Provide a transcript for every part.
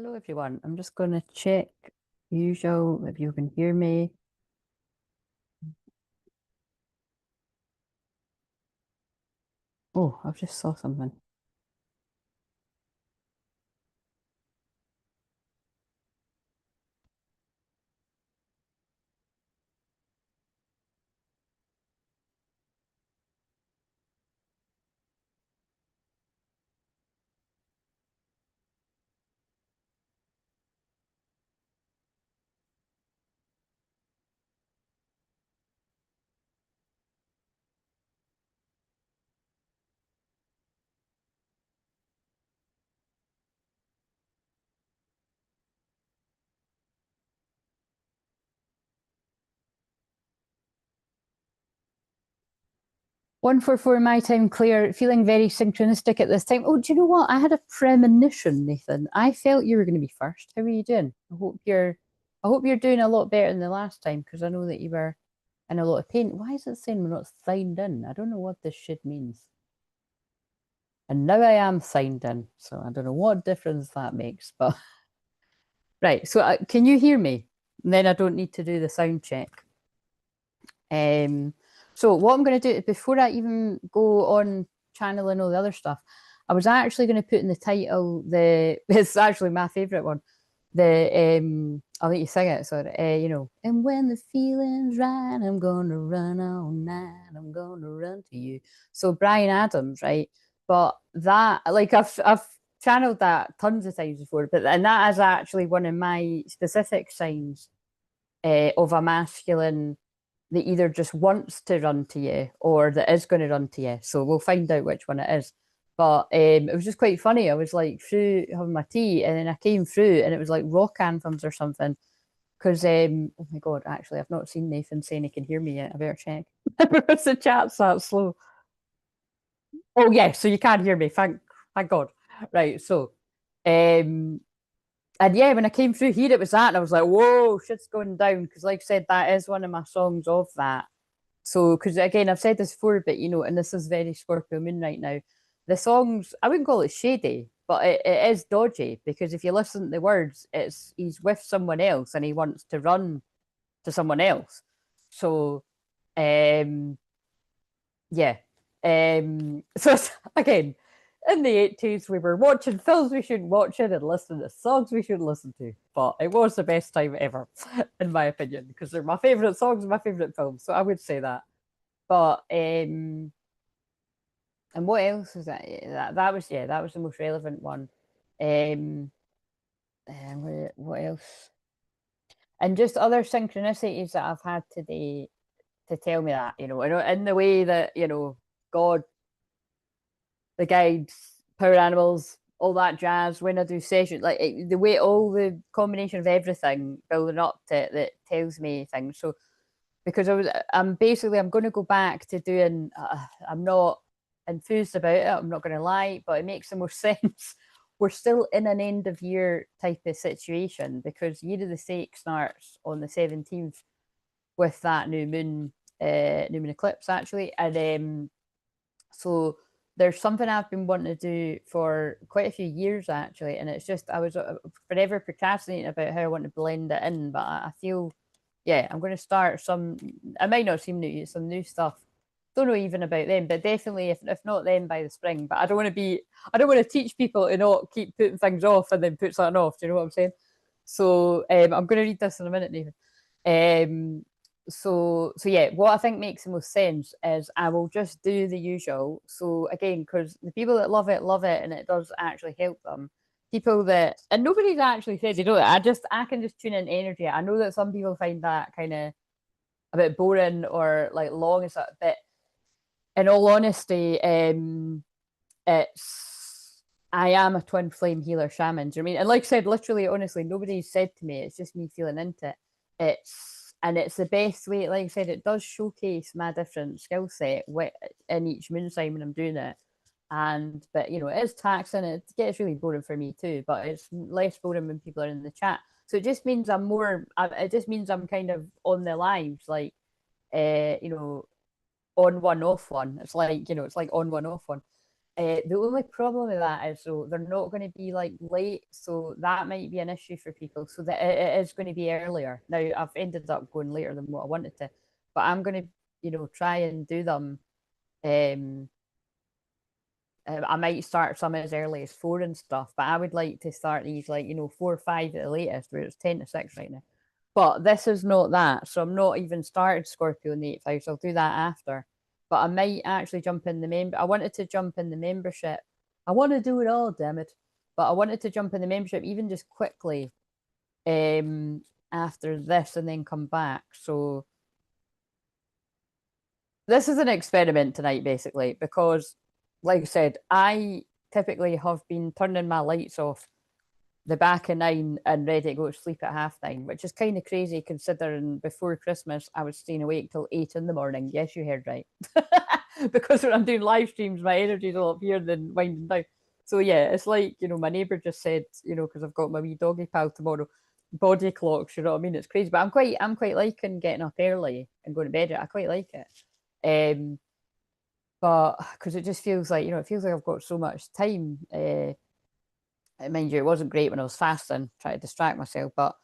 Hello everyone. I'm just going to check usual if you can hear me. Oh, I've just saw something. One for four my time, Claire, feeling very synchronistic at this time. Oh, do you know what? I had a premonition, Nathan. I felt you were going to be first. How are you doing? I hope you're doing a lot better than the last time because I know that you were in a lot of pain. Why is it saying we're not signed in? I don't know what this shit means. And now I am signed in, so I don't know what difference that makes, but right. So can you hear me? And then I don't need to do the sound check. So what I'm going to do before I even go on channeling all the other stuff, I was actually going to put in the title it's actually my favorite one. I'll let you sing it. So and when the feeling's right, I'm gonna run all night. I'm gonna run to you. So Brian Adams, right? But that like I've channeled that tons of times before, and that is actually one of my specific signs of a masculine that either just wants to run to you or that is going to run to you. So we'll find out which one it is. But it was just quite funny. I was like through having my tea and then I came through and it was like rock anthems or something. Because, oh my God, actually, I've not seen Nathan saying he can hear me yet. I better check. Because the chat's that slow. Oh, yeah, so you can't hear me. Thank God. Right, so, um, and yeah, when I came through here, it was that, and I was like, whoa, shit's going down. Because, like I said, that is one of my songs of that. So, because again, I've said this before, but and this is very Scorpio Moon right now. The songs, I wouldn't call it shady, but it is dodgy because if you listen to the words, it's he's with someone else and he wants to run to someone else. So, um, yeah. So again, in the 80s, we were watching films we shouldn't watch it and listening to songs we shouldn't listen to. But it was the best time ever, in my opinion, because they're my favourite songs and my favourite films. So I would say that. But and what else was that? That was that was the most relevant one. Um, and what else? And just other synchronicities that I've had today to tell me that in the way that God, the guides, power animals, all that jazz. When I do sessions, like the way all the combination of everything building up to it that tells me things. So because I'm going to go back to doing. I'm not enthused about it. I'm not going to lie, but it makes the most sense. We're still in an end of year type of situation because Year of the Snake starts on the 17th with that new moon eclipse actually, and so there's something I've been wanting to do for quite a few years actually, and it's just I was forever procrastinating about how I want to blend it in, but I feel I'm going to start some. It might not seem new, some new stuff. Don't know even about them, but definitely if not them by the spring. But I don't want to be. I don't want to teach people to not keep putting things off and then put something off. Do you know what I'm saying? So I'm going to read this in a minute, Nathan. So yeah, what I think makes the most sense is I will just do the usual. So again, because the people that love it, and it does actually help them. People that and nobody's actually said they don't. I can just tune in energy. I know that some people find that kind of a bit boring or like long as that bit. In all honesty, it's I am a twin flame healer shaman. Do you know what I mean? And like I said, literally, honestly, nobody's said to me. It's just me feeling into it. It's the best way. Like I said, it does showcase my different skill set in each moon sign when I'm doing it. But it is taxing. It gets really boring for me too. But it's less boring when people are in the chat. So it just means I'm more. It just means I'm kind of on the lives, like uh, you know, on one off one. It's like it's like on one off one. The only problem with that is, so they're not going to be like late, so that might be an issue for people. So that it is going to be earlier. Now I've ended up going later than what I wanted to, but I'm going to, try and do them. I might start some as early as 4 and stuff, but I would like to start these like 4 or 5 at the latest, where it's 10 to 6 right now. But this is not that, so I'm not even started Scorpio in the 8th house. I'll do that after. But I might actually jump in the I wanted to jump in the membership. I want to do it all, damn it. But I wanted to jump in the membership even just quickly after this and then come back. So this is an experiment tonight, basically, because like I said, I typically have been turning my lights off the back of 9 and ready to go to sleep at 9:30, which is kind of crazy considering before Christmas I was staying awake till 8 in the morning. Yes, you heard right. Because when I'm doing live streams, my energy's all up here than winding down. So yeah, it's like, my neighbour just said, because I've got my wee doggy pal tomorrow, body clocks, you know what I mean? It's crazy. But I'm quite liking getting up early and going to bed. I quite like it. But because it just feels like, it feels like I've got so much time. Mind you, it wasn't great when I was fasting, trying to distract myself, but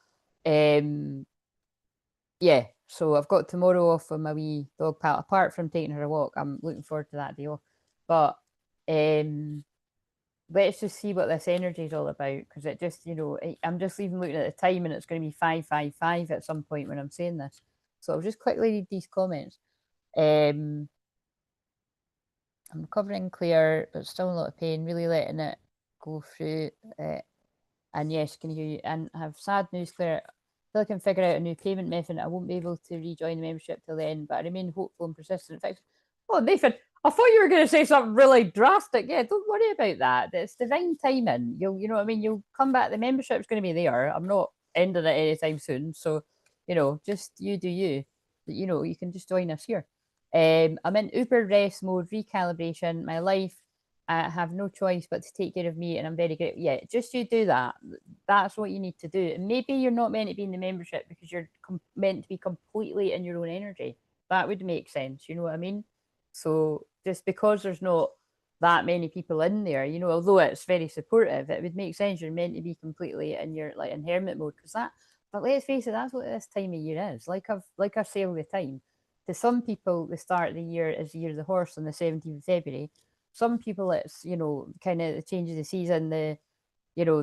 yeah, so I've got tomorrow off with my wee dog pal. Apart from taking her a walk, I'm looking forward to that day off. But let's just see what this energy is all about, because it just, I'm just even looking at the time and it's going to be 5:55 at some point when I'm saying this. So I'll just quickly read these comments. I'm recovering clear, but still a lot of pain, really letting it go through. And yes, can hear you. And have sad news, Claire. Until I can figure out a new payment method, I won't be able to rejoin the membership till then, but I remain hopeful and persistent. Oh, Nathan, I thought you were going to say something really drastic. Yeah, don't worry about that. It's divine timing. You know what I mean? You'll come back. The membership's going to be there. I'm not ending it anytime soon. So, just you do you. You can just join us here. I'm in uber rest mode, recalibration. My life, I have no choice but to take care of me, and I'm very grateful. Yeah, just you do that. That's what you need to do. And maybe you're not meant to be in the membership because you're meant to be completely in your own energy. That would make sense. You know what I mean? So just because there's not that many people in there, although it's very supportive, it would make sense you're meant to be completely in your in hermit mode, because that. But let's face it, that's what this time of year is. Like I say all the time. To some people, the start of the year is the year of the horse on the 17th of February. Some people, it's, kind of the change of the season, the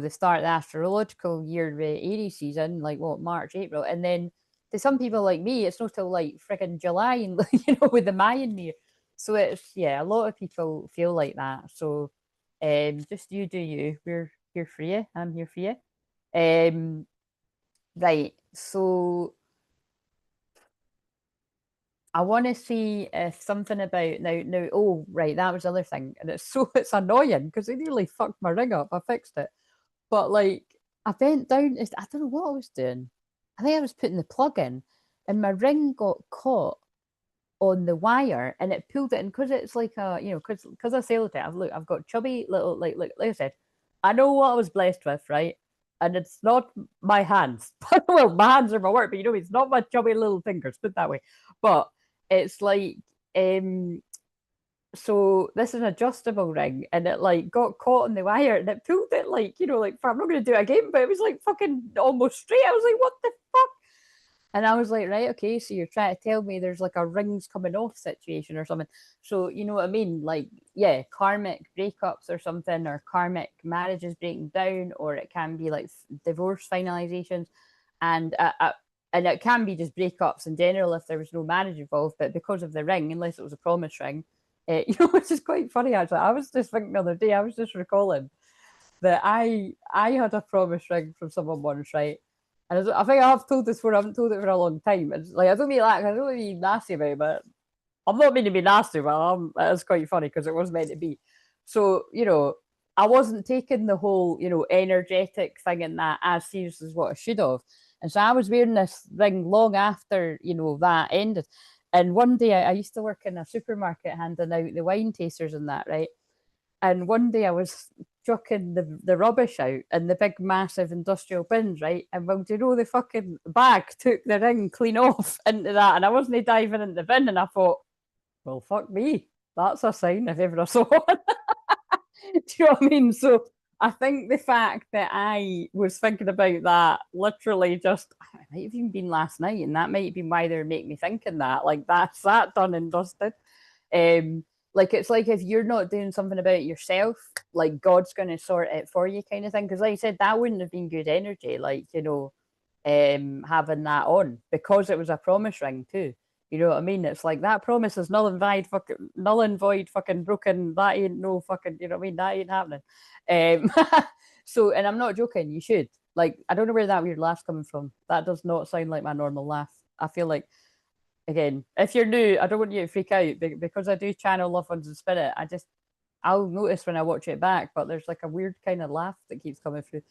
start of the astrological year, the Aries season, like March, April. And then to some people like me, it's not till like friggin' July, and with the Mayan year. So it's, a lot of people feel like that. So just you do you. We're here for you. I'm here for you. Right. So I want to see if something about now. Oh, right, that was the other thing, and it's annoying because it nearly fucked my ring up. I fixed it, but like I bent down. I don't know what I was doing. I think I was putting the plug in, and my ring got caught on the wire, and it pulled it in because it's like a because I sailed it. I've got chubby little like I said, I know what I was blessed with, right? And it's not my hands. Well, my hands are my work, but it's not my chubby little fingers, put that way. But it's like so this is an adjustable ring, and it like got caught on the wire, and it pulled it like I'm not going to do it again, but it was like fucking almost straight. I was like, what the fuck? And I was like, right, okay, so you're trying to tell me there's like a rings coming off situation or something. So you know what I mean? Like, yeah, karmic breakups or something, or karmic marriages breaking down, or it can be like divorce finalizations, and it can be just breakups in general if there was no marriage involved. But because of the ring, unless it was a promise ring, which is quite funny actually. I was just thinking the other day, I was just recalling that I had a promise ring from someone once, right? And I think I have told this before. I haven't told it for a long time. It's like I don't mean like I don't mean nasty about it, but I'm not meaning to be nasty, but it's quite funny because it was meant to be. So I wasn't taking the whole energetic thing in that as serious as what I should have. And so I was wearing this ring long after that ended. And one day I used to work in a supermarket handing out the wine tasters and that, right? And one day I was chucking the rubbish out in the big massive industrial bins, right? And well, do you know, the fucking bag took the ring clean off into that, and I wasn't diving in the bin, and I thought, well, fuck me, that's a sign if ever I saw one. Do you know what I mean? So I think the fact that I was thinking about that literally just, it might have even been last night, and that might have been why they're making me thinking that. Like, that's that done and dusted. Like, it's like if you're not doing something about it yourself, like God's going to sort it for you, kind of thing. Because, like I said, that wouldn't have been good energy, like, you know, having that on, because it was a promise ring too. You know what I mean? It's like that promise is null and void, fucking broken. That ain't no fucking, you know what I mean? That ain't happening. Um, so, and I'm not joking. You should. Like, I don't know where that weird laugh's coming from. That does not sound like my normal laugh. I feel like, again, if you're new, I don't want you to freak out because I do channel loved ones in spirit. I'll notice when I watch it back, but there's like a weird kind of laugh that keeps coming through.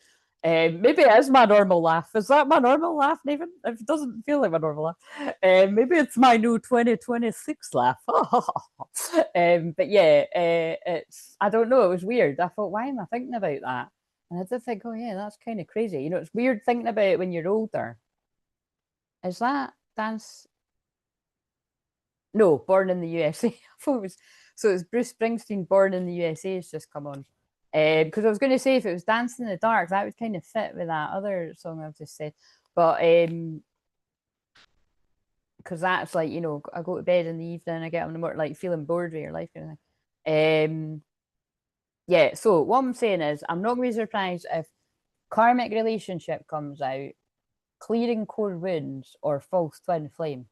Maybe it is my normal laugh. Is that my normal laugh, Nathan? If it doesn't feel like my normal laugh, maybe it's my new 2026 laugh. But yeah, it's, I don't know. It was weird. I thought, why am I thinking about that? And I did think, oh yeah, that's kind of crazy. You know, it's weird thinking about it when you're older. Is that dance? No, Born in the USA. I thought it was, so it's Bruce Springsteen, Born in the USA has just come on. Because I was going to say if it was Dancing in the Dark, that would kind of fit with that other song I've just said. But because that's like, you know, I go to bed in the evening, I get on the morning like feeling bored with your life kind of thing. Yeah, so what I'm saying is I'm not going to be surprised if Karmic Relationship comes out, Clearing Core Wounds, or False Twin Flame,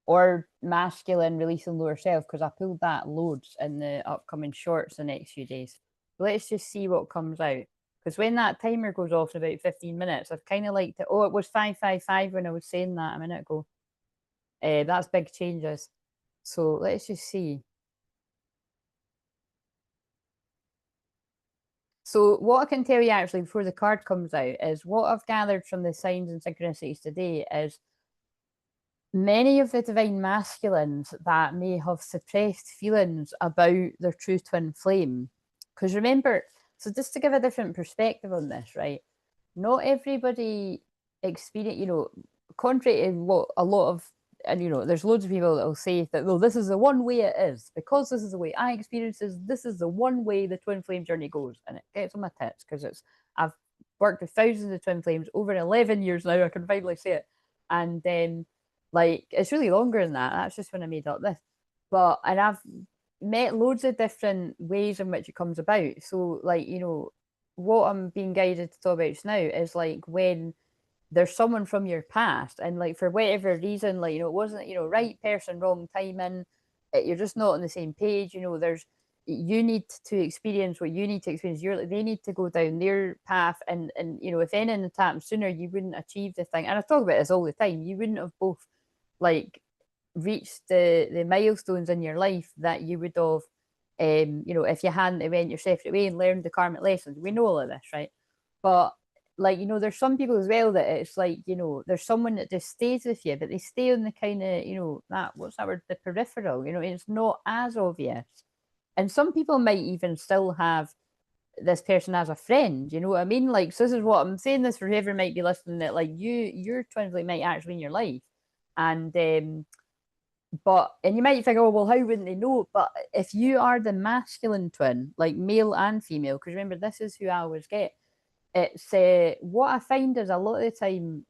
or Masculine Releasing Lower Self, because I pulled that loads in the upcoming shorts the next few days. Let's just see what comes out. Because when that timer goes off in about 15 minutes, I've kind of liked it. Oh, it was 555 when I was saying that a minute ago. That's big changes. So let's just see. So what I can tell you actually before the card comes out is what I've gathered from the signs and synchronicities today is many of the divine masculines that may have suppressed feelings about their true twin flame. Because remember, so just to give a different perspective on this, right? Not everybody experience, you know, contrary to what a lot of, and you know, there's loads of people that will say that, well, this is the one way it is, because this is the way I experience this is the one way the twin flame journey goes. And it gets on my tits because I've worked with thousands of twin flames over 11 years now, I can finally say it. And then like it's really longer than that. That's just when I made up this. And I've met loads of different ways in which it comes about. So like, you know, what I'm being guided to talk about just now is like when there's someone from your past and like for whatever reason, like, you know, it wasn't, you know, right person, wrong timing, you're just not on the same page, you know, you need to experience what you need to experience. They need to go down their path, and you know, if anything had happened sooner, you wouldn't achieve the thing. And I talk about this all the time. You wouldn't have both like reached the milestones in your life that you would have, you know, if you hadn't went your separate way and learned the karmic lessons. We know all of this, right? But like, you know, there's some people as well that it's like, you know, there's someone that just stays with you, but they stay on the kind of, you know, that, what's that word, the peripheral, you know, it's not as obvious. And some people might even still have this person as a friend, you know what I mean? Like, so this is what I'm saying this for whoever might be listening, that like your twin flame might actually in your life. And and you might think, oh well, how wouldn't they know? But if you are the masculine twin, like male and female, because remember, this is who I always get. It's what I find is a lot of the time,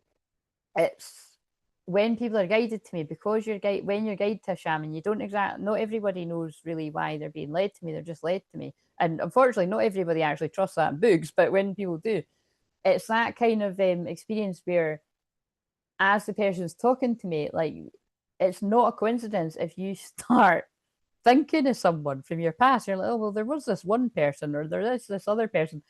it's when people are guided to me, because when you're guided to a shaman, you don't exactly, not everybody knows really why they're being led to me. They're just led to me, and unfortunately, not everybody actually trusts that in books. But when people do, it's that kind of experience where, as the person's talking to me, like it's not a coincidence if you start thinking of someone from your past. You're like, oh well, there was this one person, or there is this other person,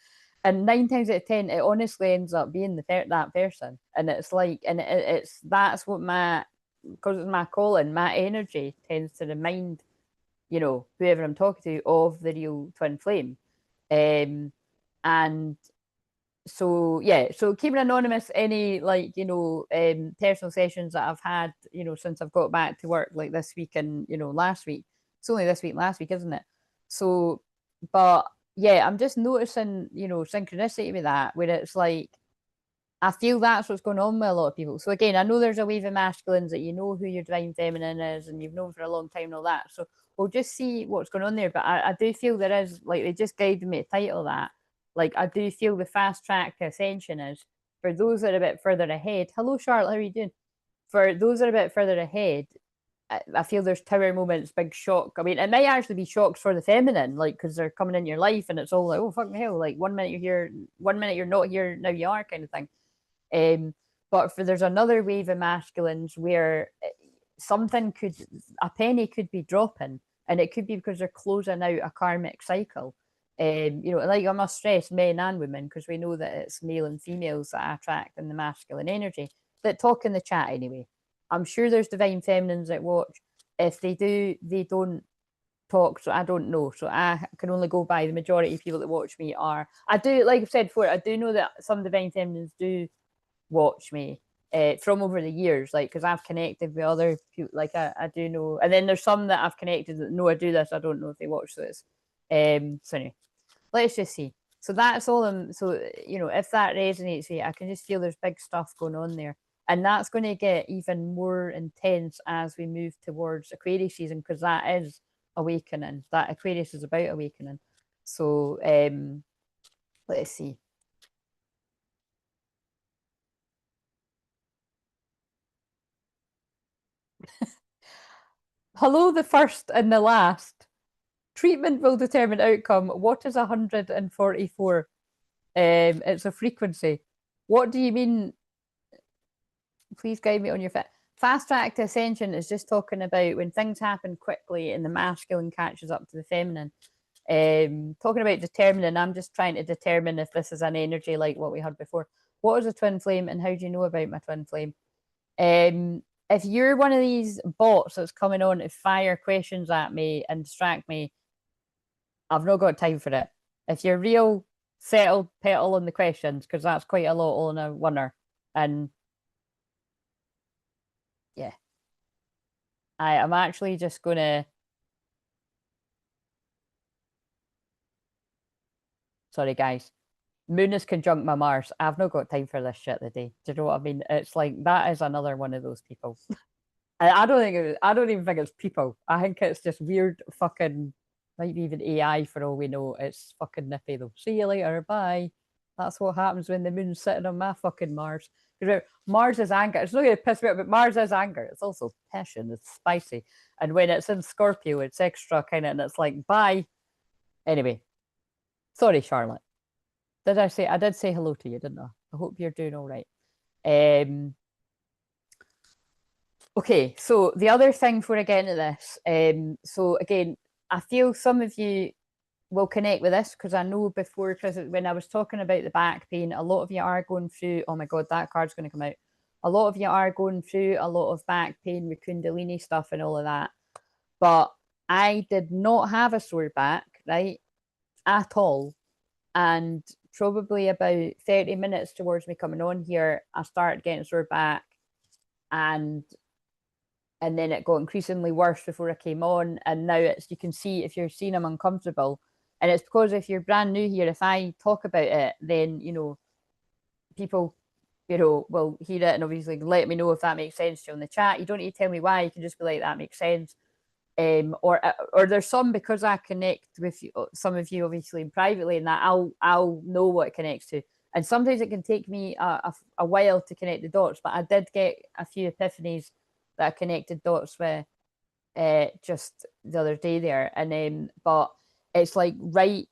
and 9 times out of 10, it honestly ends up being that person. And it's like, and it's that's what because it's my calling, my energy tends to remind, you know, whoever I'm talking to of the real twin flame. And so yeah, so keeping anonymous any like, you know, personal sessions that I've had, you know, since I've got back to work, like this week and, you know, last week. It's only this week, last week, isn't it? So, but yeah, I'm just noticing, you know, synchronicity with that, where it's like I feel that's what's going on with a lot of people. So again, I know there's a wave of masculines that you know who your divine feminine is and you've known for a long time and all that. So we'll just see what's going on there. But I do feel there is, like, they just guided me to title that. Like, I do feel the fast track to Ascension is for those that are a bit further ahead. Hello, Charlotte, how are you doing? For those that are a bit further ahead, I feel there's tower moments, big shock. I mean, it might actually be shocks for the feminine, like, because they're coming in your life and it's all like, oh, fucking hell, like 1 minute you're here, 1 minute you're not here, now you are, kind of thing. But for there's another wave of masculines where something could, a penny could be dropping, and it could be because they're closing out a karmic cycle. You know, like I must stress men and women, because we know that it's male and females that attract in the masculine energy that talk in the chat anyway. I'm sure there's divine feminines that watch. If they do, they don't talk, so I don't know. So I can only go by the majority of people that watch me are. I do, like I've said before, I do know that some divine feminines do watch me from over the years, like, because I've connected with other people, like I do know, and then there's some that I've connected that know I do this. I don't know if they watch this. So anyway, let's just see. So that's all. So you know, if that resonates with you, I can just feel there's big stuff going on there, and that's going to get even more intense as we move towards Aquarius season, because that is awakening. That Aquarius is about awakening. So let's see. Hello, the first and the last. Treatment will determine outcome. What is 144? It's a frequency. What do you mean? Please guide me on your fit. Fast track to Ascension is just talking about when things happen quickly and the masculine catches up to the feminine. Talking about determining, I'm just trying to determine if this is an energy like what we had before. What is a twin flame and how do you know about my twin flame? If you're one of these bots that's coming on to fire questions at me and distract me, I've not got time for it. If you're real, settle, petal on the questions, because that's quite a lot on a winner. And yeah, I am actually just going to. Sorry, guys. Moon is conjunct my Mars. I've not got time for this shit today. Do you know what I mean? It's like that is another one of those people. I don't think I don't even think it's people. I think it's just weird fucking, might be even AI for all we know. It's fucking nippy though. See you later. Bye. That's what happens when the moon's sitting on my fucking Mars. Because Mars is anger. It's not going to piss me off, but Mars is anger. It's also passion. It's spicy. And when it's in Scorpio, it's extra kind of, and it's like, bye. Anyway, sorry, Charlotte. Did I say, I did say hello to you, didn't I? I hope you're doing all right. Okay, so the other thing before I get into this, so again, I feel some of you will connect with this because I know before, because when I was talking about the back pain, a lot of you are going through, oh my God, that card's going to come out. A lot of you are going through a lot of back pain with Kundalini stuff and all of that. But I did not have a sore back, right, at all. And probably about 30 minutes towards me coming on here, I started getting sore back, and then it got increasingly worse before I came on, and now it's, you can see if you're seeing I'm uncomfortable, and it's because if you're brand new here, if I talk about it, then you know people, you know, will hear it and obviously let me know if that makes sense to you in the chat. You don't need to tell me why, you can just be like, that makes sense. Or there's some, because I connect with you, some of you obviously privately, and that I'll know what it connects to. And sometimes it can take me a while to connect the dots, but I did get a few epiphanies that I connected dots with just the other day there. And but it's like right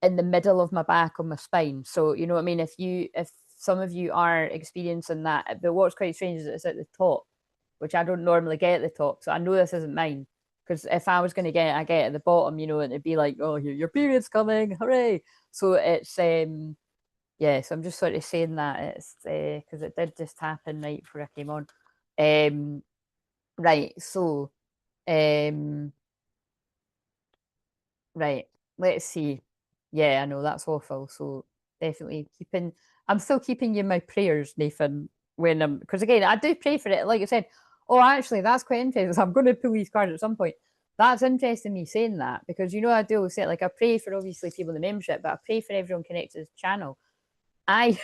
in the middle of my back on my spine. So you know what I mean? If some of you are experiencing that, but what's quite strange is it's at the top, which I don't normally get at the top. So I know this isn't mine. Because if I was going to get it, I get it at the bottom, you know, and it'd be like, oh, your period's coming, hooray! So it's yeah. So I'm just sort of saying that it's because it did just happen right before I came on. Right. So right. Let's see. Yeah, I know that's awful. So definitely keeping. I'm still keeping you in my prayers, Nathan. When I'm, because again, I do pray for it. Like I said, oh, actually, that's quite interesting. I'm going to pull these cards at some point. That's interesting me saying that, because you know I do say, like, I pray for obviously people in the membership, but I pray for everyone connected to the channel. I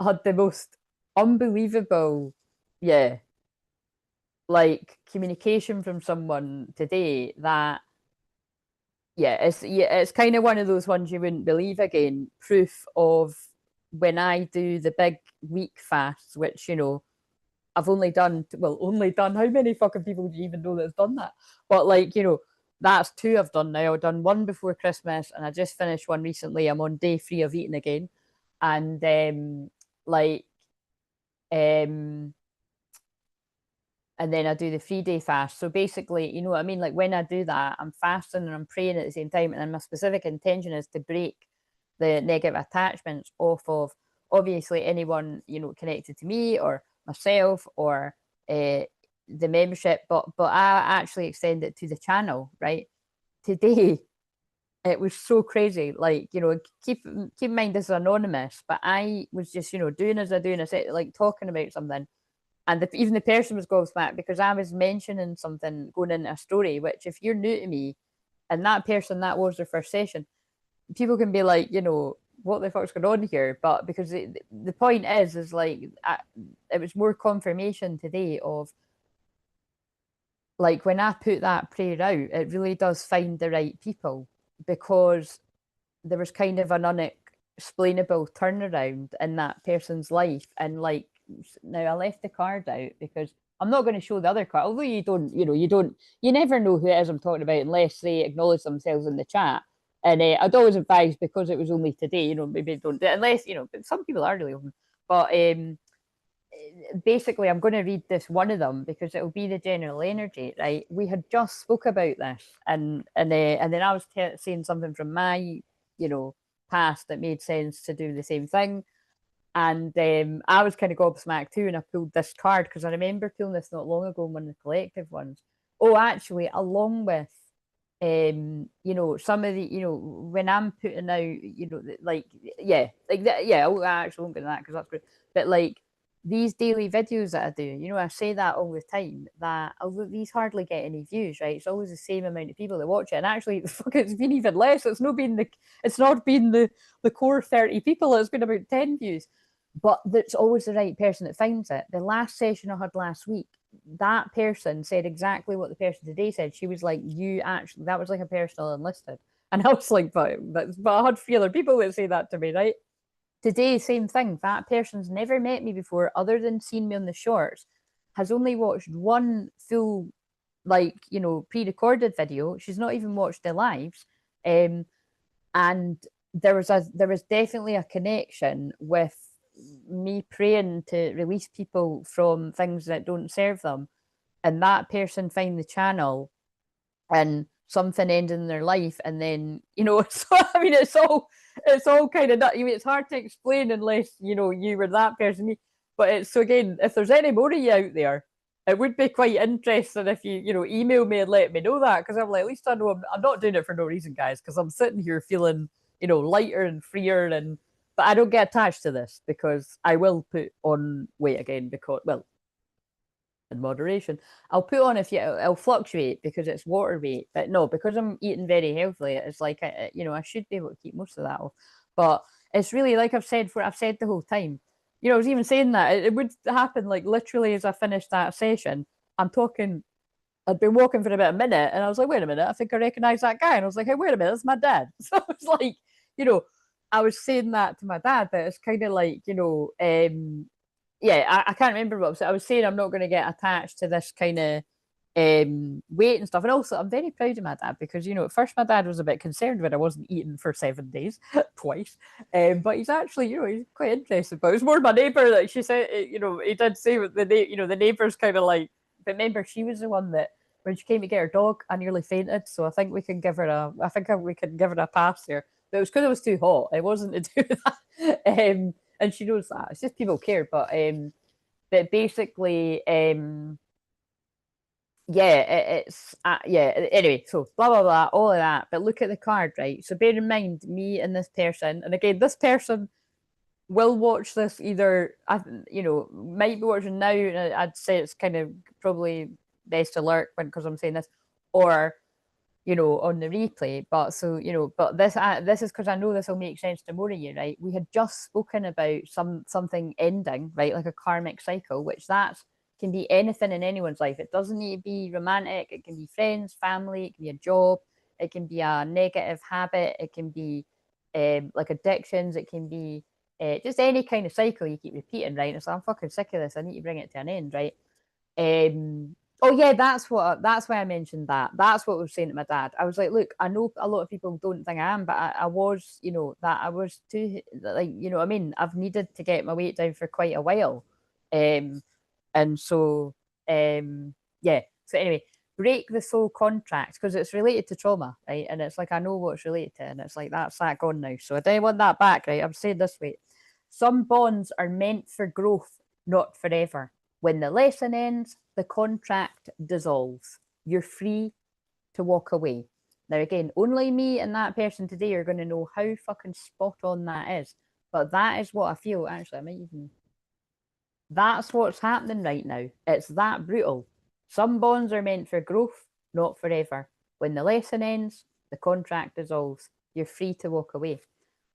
had the most unbelievable, yeah, like communication from someone today that it's kind of one of those ones you wouldn't believe again. Proof of when I do the big week fasts, which I've only done how many fucking people do you even know that's done that? But like, that's two I've done now. I've done one before Christmas and I just finished one recently. I'm on day 3 of eating again. And like um and then I do the 3-day fast. So basically, you know what I mean? Like when I do that, I'm fasting and I'm praying at the same time. And then my specific intention is to break the negative attachments off of obviously anyone, connected to me or myself or the membership. But I actually extend it to the channel, right? Today, it was so crazy. Like, keep in mind this is anonymous, but I was just, doing as I do, and I said, like talking about something and even the person was gobsmacked because I was mentioning something going into a story, which if you're new to me and that person, that was their first session, people can be like, what the fuck's going on here? But because the point is like, it was more confirmation today of like when I put that prayer out, it really does find the right people because there was kind of an unexplainable turnaround in that person's life. And like, now I left the card out because I'm not going to show the other card, although you never know who it is I'm talking about unless they acknowledge themselves in the chat. And I'd always advise because it was only today, maybe don't, unless, but some people are really open. But basically, I'm going to read this one of them because it'll be the general energy, right? We had just spoke about this, and then I was saying something from my, past that made sense to do the same thing, and I was kind of gobsmacked too, and I pulled this card because I remember pulling this not long ago in one of the collective ones. Oh, actually, along with some of the, when I'm putting out, like, like that, I actually won't get that because that's great. But like these daily videos that I do, I say that all the time that although these hardly get any views, right? It's always the same amount of people that watch it. And actually, fuck, it's been even less. It's not been the core 30 people, it's been about 10 views. But it's always the right person that finds it. The last session I had last week, that person said exactly what the person today said. She was like, you actually, that was like a personal enlisted. And I was like, but I had 3 other people that say that to me, right? Today, same thing. That person's never met me before, other than seen me on the shorts, has only watched one full, like, pre-recorded video. She's not even watched the lives. And there was definitely a connection with me praying to release people from things that don't serve them, and that person find the channel and something end in their life, and then so I mean it's all kind of, I mean it's hard to explain unless you were that person. But it's, so again, if there's any more of you out there, it would be quite interesting if you email me and let me know that, because I'm like, at least I know I'm not doing it for no reason, guys, because I'm sitting here feeling lighter and freer, and but I don't get attached to this because I will put on weight again because, well, in moderation. I'll put on I'll fluctuate because it's water weight, but no, because I'm eating very healthily, it's like I should be able to keep most of that off. But it's really like I've said the whole time. I was even saying that it would happen like literally as I finished that session. I'm talking. I'd been walking for about a minute, and I was like, "Wait a minute, I think I recognise that guy." And I was like, "Hey, wait a minute, that's my dad." So it's like, I was saying that to my dad, that it's kind of like, I can't remember what I was saying. I'm not going to get attached to this kind of weight and stuff. And also, I'm very proud of my dad because, at first my dad was a bit concerned when I wasn't eating for 7 days, twice. But he's actually, he's quite interested. But it was more my neighbour that she said, he did say the the neighbour's kind of like, but remember, she was the one that when she came to get her dog, I nearly fainted. So I think we can give her we can give her a pass here. But it was because it was too hot. It wasn't to do that. And she knows that. It's just people care. But basically, anyway, so blah blah blah, all of that. But look at the card, right? So bear in mind me and this person, and again, this person will watch this either, might be watching now, and I'd say it's kind of probably best to lurk because I'm saying this, or you know, on the replay. But so, you know, but this is because I know this will make sense to more of you, right? We had just spoken about something ending, right? Like a karmic cycle, which that can be anything in anyone's life. It doesn't need to be romantic. It can be friends, family, it can be a job, it can be a negative habit, it can be like addictions, it can be just any kind of cycle you keep repeating, right? And so I'm fucking sick of this. I need to bring it to an end, right? Oh yeah, that's why I mentioned that. That's what I was saying to my dad. I was like, look, I know a lot of people don't think I am, but I was, you know, that I was too, like, you know what I mean? I've needed to get my weight down for quite a while. And so yeah. So anyway, break the soul contract because it's related to trauma, right? And it's like I know what it's related to, and it's like that's that gone now. So I don't want that back, right? I'm saying this way. Some bonds are meant for growth, not forever. When the lesson ends, the contract dissolves. You're free to walk away. Now, again, only me and that person today are going to know how fucking spot on that is. But that is what I feel. Actually, I might even. That's what's happening right now. It's that brutal. Some bonds are meant for growth, not forever. When the lesson ends, the contract dissolves. You're free to walk away.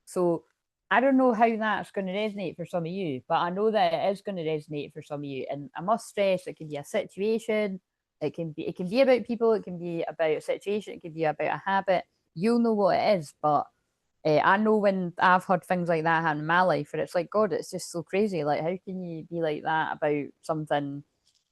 So I don't know how that's going to resonate for some of you, but I know that it is going to resonate for some of you. And I must stress, it can be a situation, it can be about people, it can be about a situation, it can be about a habit. You'll know what it is, but I know when I've had things like that happen in my life, where it's like, God, it's just so crazy. Like, how can you be like that about something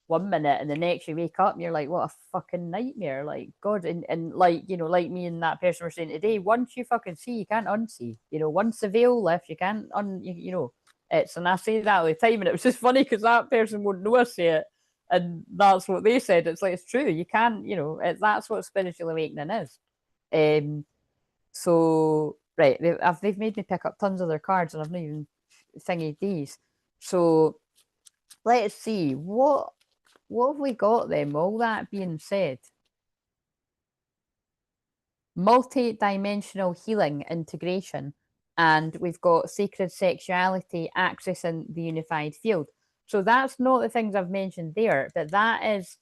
1 minute and the next you wake up and you're like, what a fucking nightmare. Like, God, and like, you know, like me and that person were saying today, once you fucking see, you can't unsee. You know, once the veil lifts, you can't you know, it's, and I say that all the time, and it was just funny because that person won't know I say it. And that's what they said. It's like, it's true. You can't, you know, that's what spiritual awakening is. So, right, they've made me pick up tons of their cards and I've not even thingied these. So let's see, what have we got then? All that being said, multi-dimensional healing integration, and we've got sacred sexuality accessing the unified field. So that's not the things I've mentioned there, but that is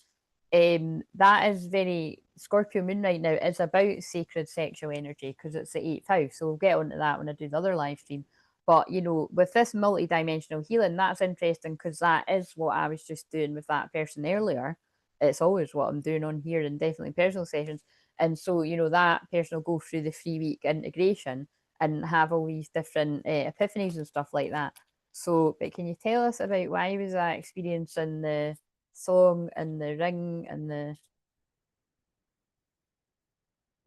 very Scorpio moon right now is about sacred sexual energy because it's the 8th house. So we'll get onto that when I do the other live stream. But you know, with this multi-dimensional healing, that's interesting because that is what I was just doing with that person earlier. It's always what I'm doing on here and definitely personal sessions. And so, you know, that person will go through the 3-week integration and have all these different epiphanies and stuff like that. So, but can you tell us about why was that experiencing the song and the ring and the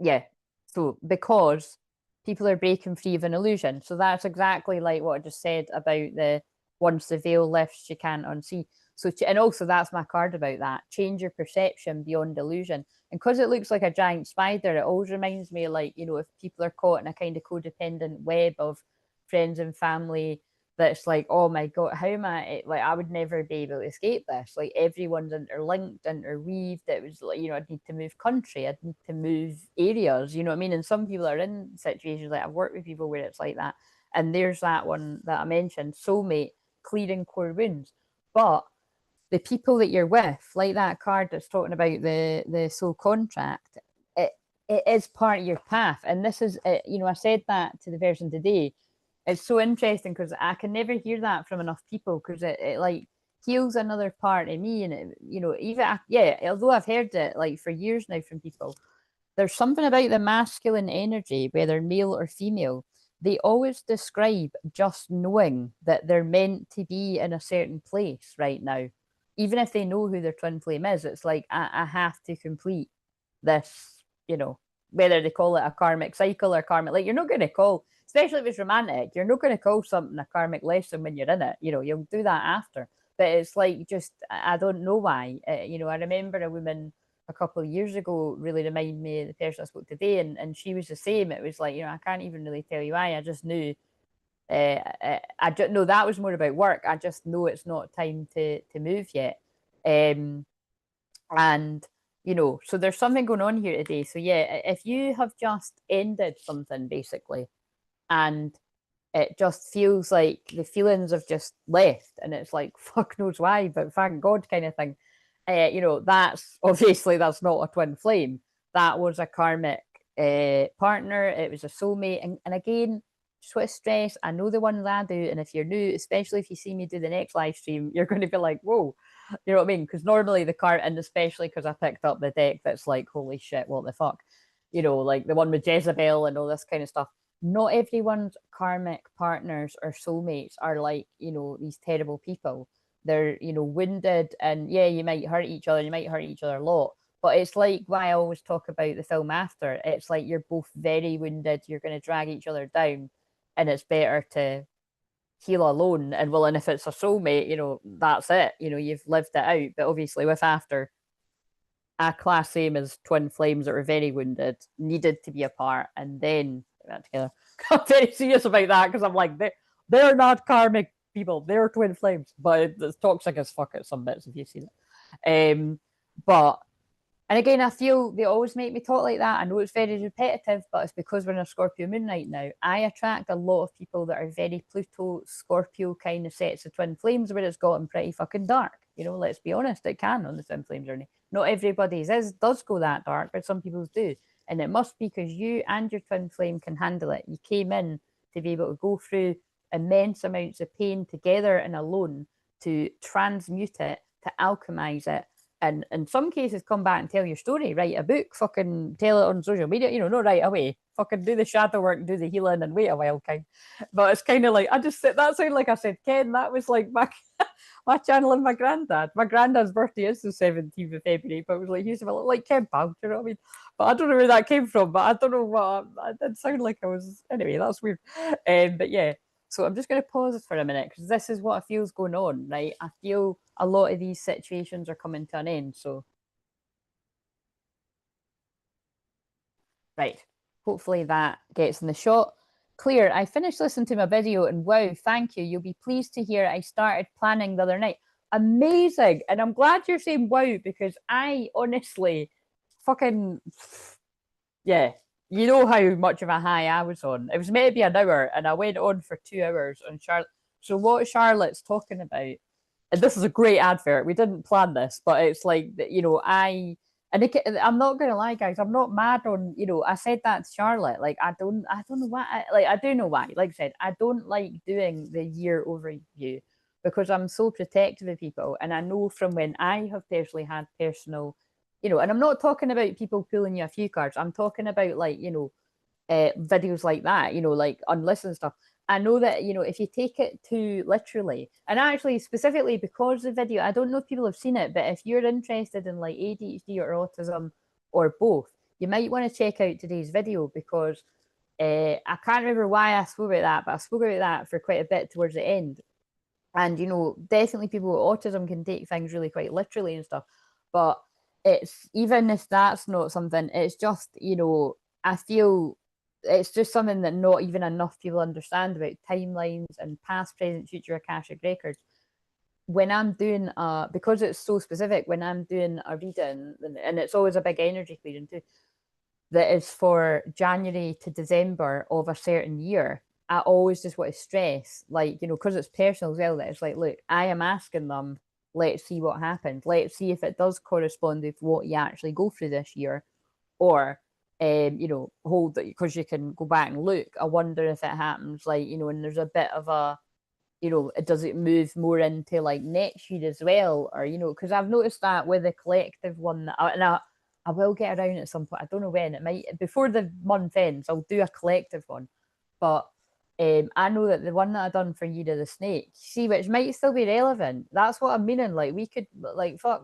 yeah, so because people are breaking free of an illusion. So that's exactly like what I just said about the once the veil lifts you can't unsee. So and also that's my card about that, change your perception beyond illusion. And because it looks like a giant spider, it always reminds me, like, you know, if people are caught in a kind of codependent web of friends and family, that's like, oh my God, how am I, like, I would never be able to escape this. Like, everyone's interlinked, interweaved. It was like, you know, I'd need to move country, I'd need to move areas, you know what I mean? And some people are in situations, like I've worked with people where it's like that. And there's that one that I mentioned, soulmate, clearing core wounds. But the people that you're with, like that card that's talking about the soul contract, it is part of your path. And this is, you know, I said that to the person today. It's so interesting because I can never hear that from enough people because it like heals another part of me. And it, you know, even yeah, although I've heard it like for years now from people, there's something about the masculine energy, whether male or female, they always describe just knowing that they're meant to be in a certain place right now. Even if they know who their twin flame is, it's like, I have to complete this, you know, whether they call it a karmic cycle or karmic, like, you're not going to call, especially if it's romantic, you're not going to call something a karmic lesson when you're in it. You know, you'll do that after. But it's like, just, I don't know why. You know, I remember a woman a couple of years ago really reminded me of the person I spoke today, and she was the same. It was like, you know, I can't even really tell you why. I just knew. I just know that was more about work. I just know it's not time to move yet. And you know, so there's something going on here today. So yeah, if you have just ended something basically, and it just feels like the feelings have just left, and it's like fuck knows why, but thank God kind of thing. You know, that's obviously that's not a twin flame. that was a karmic partner. It was a soulmate. And again, just want to stress, I know the ones I do, and if you're new, especially if you see me do the next live stream, you're going to be like, whoa, you know what I mean? Because normally the card, and especially because I picked up the deck that's like, holy shit, what the fuck? You know, like the one with Jezebel and all this kind of stuff. Not everyone's karmic partners or soulmates are like, you know, these terrible people. They're, you know, wounded, and yeah, you might hurt each other, you might hurt each other a lot. But it's like why I always talk about the film After. It's like you're both very wounded, you're going to drag each other down, and it's better to heal alone. And well, and if it's a soulmate, you know, that's it. You know, you've lived it out. But obviously, with After, a class same as twin flames that were very wounded, needed to be apart, and then put that together. I'm very serious about that because I'm like, they're not karmic people, they're twin flames, but it's toxic as fuck at some bits if you see that. But and again, I feel they always make me talk like that. I know it's very repetitive, but it's because we're in a Scorpio moon right now. I attract a lot of people that are very Pluto, Scorpio kind of sets of twin flames where it's gotten pretty fucking dark. You know, let's be honest, it can on the twin flame journey. Not everybody's does go that dark, but some people's do. And it must be because you and your twin flame can handle it. You came in to be able to go through immense amounts of pain together and alone to transmute it, to alchemize it, and in some cases come back and tell your story, write a book, fucking tell it on social media, you know, not right away, fucking do the shadow work, do the healing and wait a while kind. But it's kind of like, I just said, that sounded like I said, Ken, that was like my channel and my granddad's birthday is the 17th of February, but it was like, he used to be like Ken Pound, you know what I mean? But I don't know where that came from, but I don't know what, it did sound like I was, anyway, that's weird. But yeah, so I'm just going to pause for a minute because this is what I feel is going on, right? I feel a lot of these situations are coming to an end. So, right. Hopefully that gets in the shot. Claire, I finished listening to my video and wow, thank you. You'll be pleased to hear I started planning the other night. Amazing. And I'm glad you're saying wow because I honestly fucking, yeah, you know how much of a high I was on. It was maybe an hour and I went on for 2 hours on Charlotte. So what Charlotte's talking about, and this is a great advert, we didn't plan this, but it's like, you know, I'm not going to lie, guys, I'm not mad on, you know, I said that to Charlotte, like, I don't know why, I do know why, like I said, I don't like doing the year overview because I'm so protective of people. And I know from when I have personally had personal, you know, and I'm not talking about people pulling you a few cards. I'm talking about like, you know, videos like that, you know, like unlistened stuff. I know that, you know, if you take it too literally, and actually specifically because the video, I don't know if people have seen it, but if you're interested in like ADHD or autism or both, you might want to check out today's video because I can't remember why I spoke about that, but I spoke about that for quite a bit towards the end. And, you know, definitely people with autism can take things really quite literally and stuff. But it's, even if that's not something, it's just, you know, I feel it's just something that not even enough people understand about timelines and past, present, future Akashic records. When I'm doing, because it's so specific, when I'm doing a reading, and it's always a big energy clearing too, that is for January to December of a certain year, I always just want to stress, like, you know, because it's personal as well, that it's like, look, I am asking them, let's see what happens. Let's see if it does correspond with what you actually go through this year. Or, you know, hold it because you can go back and look. I wonder if it happens, like, you know, and there's a bit of a, you know, does it move more into like next year as well? Or, you know, because I've noticed that with the collective one, and I will get around at some point. I don't know when. It might, before the month ends, I'll do a collective one. But I know that the one that I done for Year of the Snake, see, which might still be relevant. That's what I'm meaning. Like, we could, like, fuck,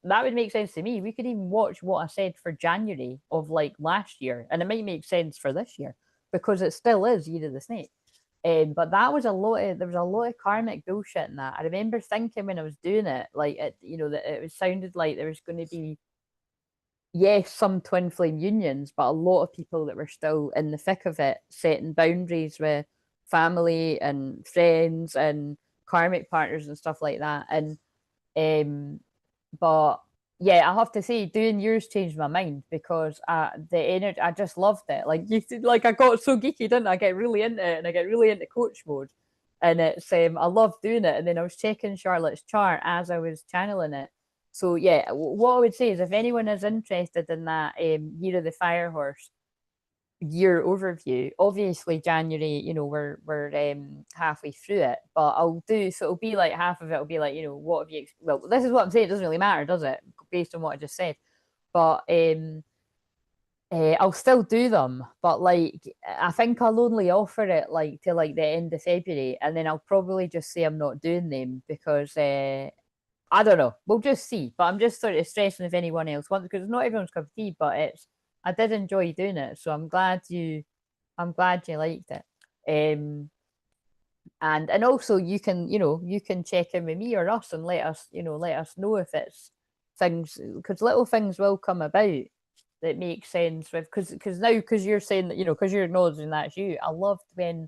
that would make sense to me. We could even watch what I said for January of like last year, and it might make sense for this year because it still is Year of the Snake. But that was there was a lot of karmic bullshit in that. I remember thinking when I was doing it, like, it, you know, that it sounded like there was going to be, yes, some twin flame unions, but a lot of people that were still in the thick of it, setting boundaries with family and friends and karmic partners and stuff like that. And but yeah, I have to say, doing yours changed my mind because the energy, I just loved it. Like, you like, I got so geeky, didn't I? I get really into it, and I get really into coach mode, and it's I love doing it. And then I was checking Charlotte's chart as I was channeling it. So yeah, what I would say is if anyone is interested in that Year of the Fire Horse year overview, obviously January, we're halfway through it, but I'll do, so it'll be like half of it will be like, what have you, well, this is what I'm saying, it doesn't really matter, does it, based on what I just said, but I'll still do them, but like I think I'll only offer it like till like the end of February, and then I'll probably just say I'm not doing them because I don't know. We'll just see. But I'm just sort of stressing if anyone else wants, because it's not everyone's cup of tea, but I did enjoy doing it, so I'm glad you liked it. And also you can you can check in with me or us and let us know if it's things, because little things will come about that make sense with, because now, because you're saying that, because you're acknowledging that's you. I loved when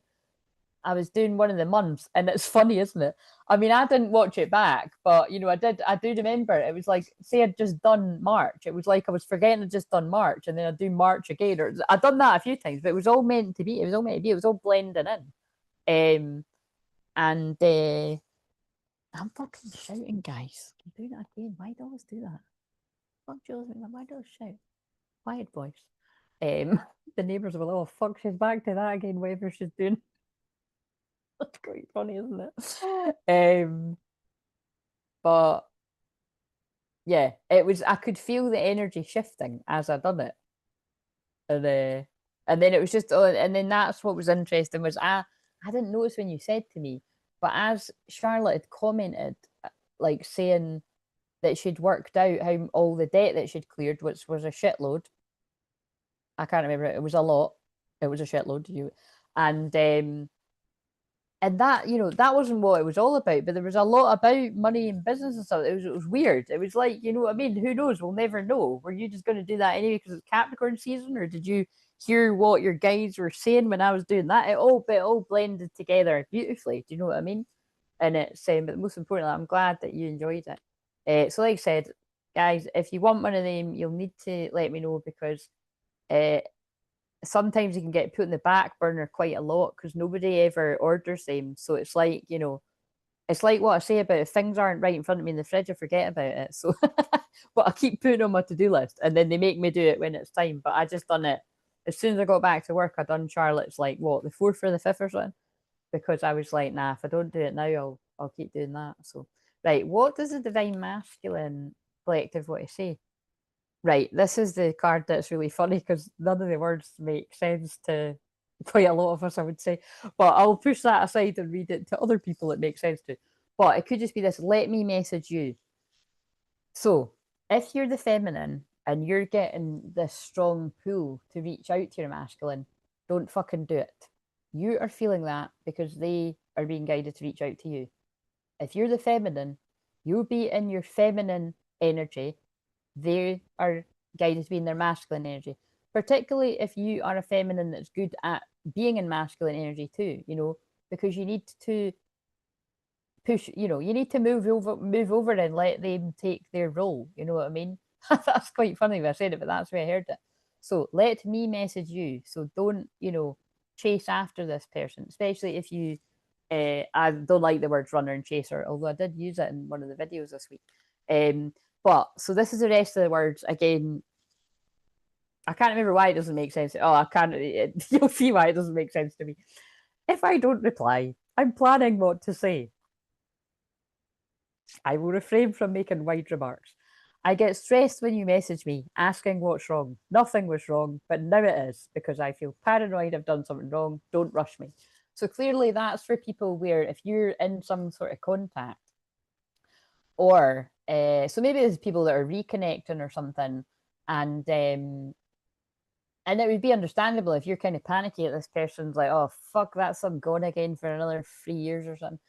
I was doing one of the months, and it's funny, isn't it? I mean, I didn't watch it back, but I do remember it was like, say I'd just done March. It was like I was forgetting I'd just done March, and then I'd do March again. Or I'd done that a few times, but it was all meant to be. It was all meant to be. It was all blending in. And I'm fucking shouting, guys. I'm doing it again. Why do I always do that? Fuck Jules, why do I shout? Quiet voice. The neighbours were like, oh fuck, she's back to that again, whatever she's doing. That's quite funny, isn't it? But yeah, it was, I could feel the energy shifting as I done it. And then it was just, and then that's what was interesting was I didn't notice when you said to me, but as Charlotte had commented, like saying that she'd worked out how all the debt that she'd cleared, which was a shitload. I can't remember it. It was a lot. It was a shitload. And that, that wasn't what it was all about, but there was a lot about money and business and stuff. It was weird. It was like, you know what I mean? Who knows? We'll never know. Were you just going to do that anyway because it's Capricorn season, or did you hear what your guides were saying when I was doing that? It all blended together beautifully. Do you know what I mean? And it's but most importantly, I'm glad that you enjoyed it. So like I said, guys, if you want one of them, you'll need to let me know, because sometimes you can get put in the back burner quite a lot because nobody ever orders them. So it's like, it's like what I say about if things aren't right in front of me in the fridge, I forget about it. So, but I keep putting on my to-do list, and then they make me do it when it's time. But I just done it as soon as I got back to work. I done Charlotte's like what, the 4th or the 5th or something, because I was like, nah, if I don't do it now, I'll keep doing that. So, right, what does the Divine Masculine Collective want to say? Right, this is the card that's really funny because none of the words make sense to quite a lot of us, I would say. But I'll push that aside and read it to other people it makes sense to. But it could just be this: let me message you. So, if you're the feminine and you're getting this strong pull to reach out to your masculine, don't fucking do it. You are feeling that because they are being guided to reach out to you. If you're the feminine, you'll be in your feminine energy. They are guided to be in their masculine energy, particularly if you are a feminine that's good at being in masculine energy too, because you need to push, you need to move over and let them take their role. You know what I mean? That's quite funny when I said it, but that's where I heard it. So let me message you. So don't, chase after this person, especially if you, I don't like the words runner and chaser, although I did use it in one of the videos this week. But so this is the rest of the words. Again, I can't remember why it doesn't make sense. Oh, I can't. You'll see why it doesn't make sense to me. If I don't reply, I'm planning what to say. I will refrain from making wide remarks. I get stressed when you message me asking what's wrong. Nothing was wrong, but now it is because I feel paranoid I've done something wrong. Don't rush me. So clearly that's for people where if you're in some sort of contact, or so maybe there's people that are reconnecting or something, and it would be understandable if you're kind of panicky at this person's like, oh fuck, that's I'm gone again for another 3 years or something.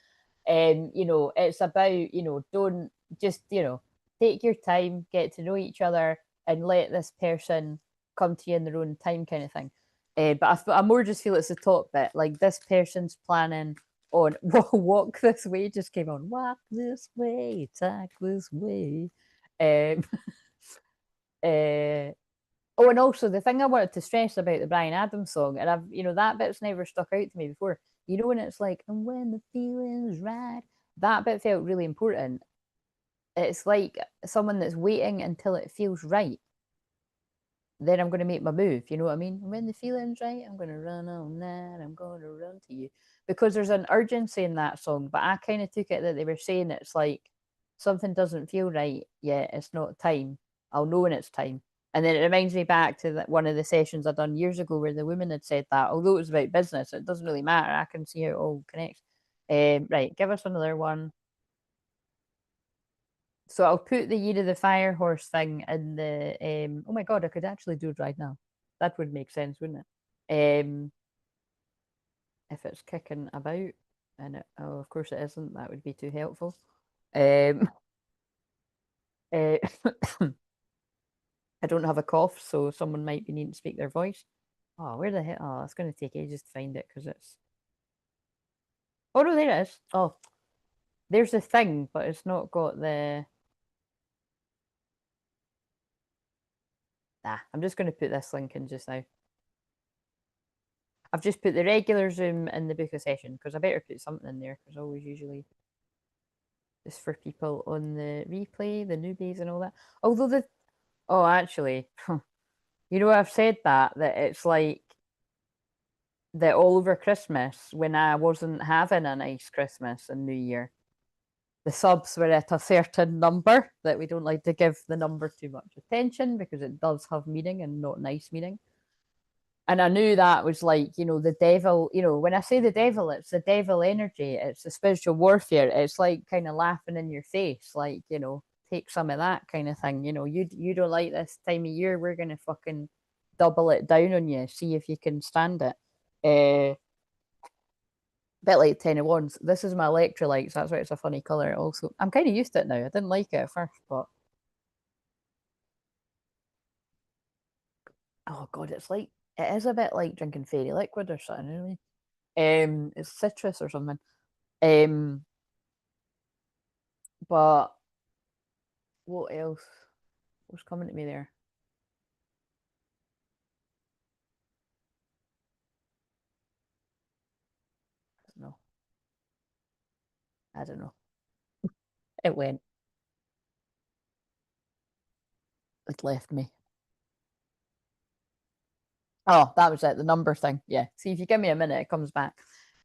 It's about, don't just, take your time, get to know each other, and let this person come to you in their own time, kind of thing. But I more just feel it's the top bit, like this person's planning on walk this way, just came on, walk this way, talk this way. Oh, and also the thing I wanted to stress about the Bryan Adams song, and that bit's never stuck out to me before. When it's like, and when the feeling's right, that bit felt really important. it's like someone that's waiting until it feels right. Then I'm going to make my move. You know what I mean? When the feeling's right, I'm going to run on that. I'm going to run to you. Because there's an urgency in that song. But I kind of took it that they were saying it's like something doesn't feel right yet. It's not time. I'll know when it's time. And then it reminds me back to one of the sessions I'd done years ago where the woman had said that, although it was about business, it doesn't really matter. I can see how it all connects. Right, give us another one. So I'll put the Year of the Fire Horse thing in the oh my god, I could actually do it right now. That would make sense, wouldn't it? If it's kicking about, and oh, of course it isn't, that would be too helpful. Uh, I don't have a cough, so someone might be needing to speak their voice. Oh, where the hell? Oh, it's going to take ages to find it because it's. Oh no, there it is. Oh, there's the thing, but it's not got the. Nah, I'm just going to put this link in just now. I've just put the regular Zoom in the book a session because I better put something in there because I always usually just for people on the replay, the newbies and all that. Although oh, actually, I've said that it's like that all over Christmas when I wasn't having a nice Christmas and New Year, the subs were at a certain number that we don't like to give the number too much attention because it does have meaning and not nice meaning. And I knew that was like, the devil, when I say the devil, it's the devil energy, it's the spiritual warfare. It's like kind of laughing in your face, like, take some of that kind of thing. You don't like this time of year, we're going to fucking double it down on you, see if you can stand it. Bit like 10 of Wands. This is my electrolytes, that's why it's a funny colour. Also, I'm kind of used to it now. I didn't like it at first, but oh god, it is a bit like drinking fairy liquid or something, really. It's citrus or something. But what else was coming to me there? I don't know. I don't know. It went. It left me. Oh, that was it. The number thing. Yeah. See, if you give me a minute, it comes back.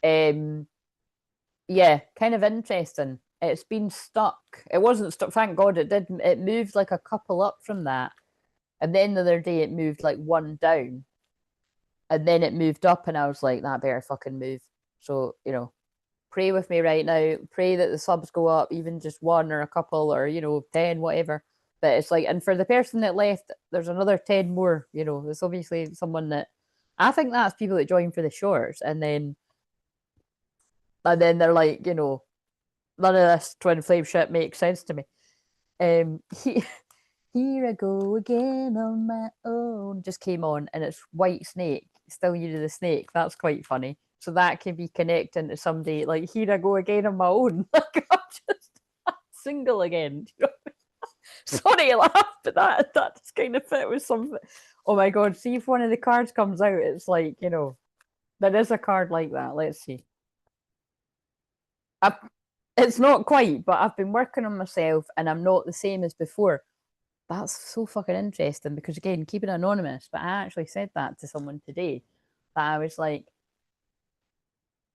Yeah, kind of interesting. It's been stuck. It wasn't stuck. Thank God it did. It moved like a couple up from that. And then the other day it moved like one down. And then it moved up and I was like, that better fucking move. So, pray with me right now. Pray that the subs go up, even just one or a couple or, 10, whatever. But it's like, and for the person that left, there's another 10 more, There's obviously someone that I think that's people that join for the shorts and then they're like, none of this twin flame shit makes sense to me. He, here I go again on my own just came on and it's White Snake, Still You to the Snake. That's quite funny. So that can be connecting to somebody like here I go again on my own. Like I'm just single again. Sorry, I laughed, but that just kind of fit with something. Oh my god, see if one of the cards comes out, it's like, there is a card like that. Let's see. I, it's not quite, but I've been working on myself and I'm not the same as before. That's so fucking interesting because again, keep it anonymous. But I actually said that to someone today. That I was like,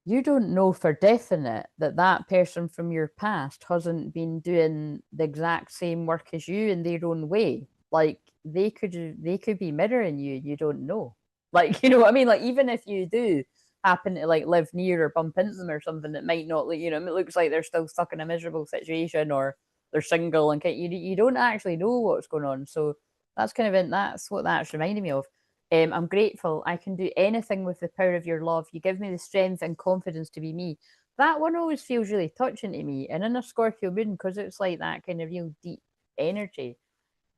you don't know for definite that that person from your past hasn't been doing the exact same work as you in their own way. Like they could be mirroring you. You don't know. Like you know what I mean. Like even if you do happen to like live near or bump into them or something, it might not. It looks like they're still stuck in a miserable situation or they're single and you don't actually know what's going on. So that's kind of that's what that's reminding me of. I'm grateful. I can do anything with the power of your love. You give me the strength and confidence to be me. That one always feels really touching to me. And in a Scorpio moon, because it's like that kind of real deep energy,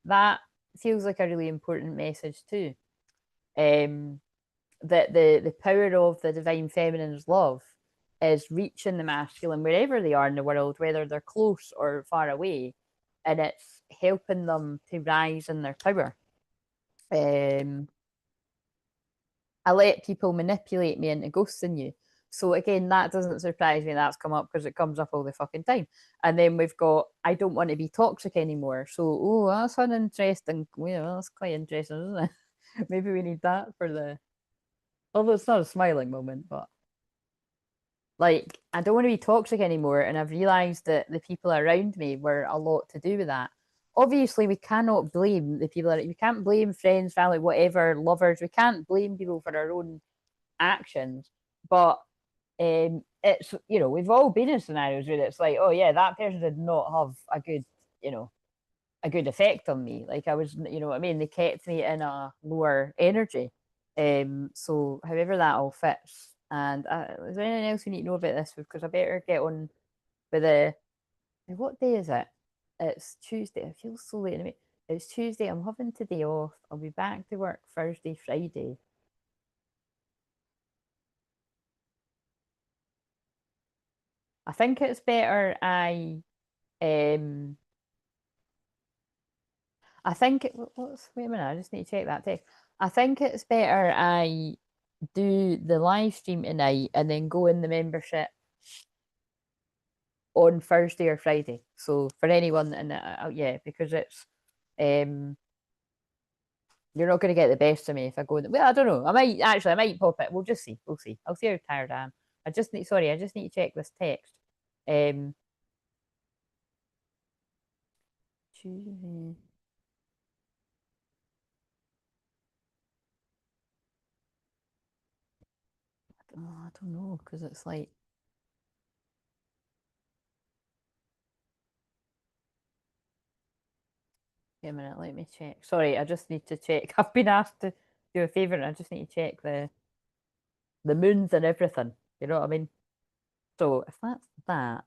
that feels like a really important message too. That the power of the divine feminine's love is reaching the masculine wherever they are in the world, whether they're close or far away, and it's helping them to rise in their power. I let people manipulate me into ghosting you. So again, that doesn't surprise me that's come up because it comes up all the fucking time. And then we've got I don't want to be toxic anymore. So oh, that's uninteresting. Well, that's quite interesting, isn't it? Maybe we need that for the although it's not a smiling moment, but like I don't want to be toxic anymore. And I've realized that the people around me were a lot to do with that. Obviously, we cannot blame the people we can't blame friends, family, whatever, lovers. We can't blame people for our own actions. But it's we've all been in scenarios where it's like, oh yeah, that person did not have a good, a good effect on me. Like I was, what I mean? They kept me in a lower energy. So however that all fits. And is there anything else you need to know about this? Because I better get on with the. What day is it? It's Tuesday. I feel so late in the It's Tuesday. I'm having today off. I'll be back to work Thursday, Friday. I think it's better I think wait a minute, I just need to check that text. I think it's better I do the live stream tonight and then go in the membership on Thursday or Friday. So for anyone and yeah, because it's you're not going to get the best of me if I go. Well, I don't know. I might pop it. We'll just see. We'll see. I'll see how tired I am. I just need to check this text. Tuesday. Oh, I don't know because it's like. Wait a minute, let me check. Sorry, I just need to check. I've been asked to do a favour and I just need to check the moons and everything. You know what I mean? So if that's that,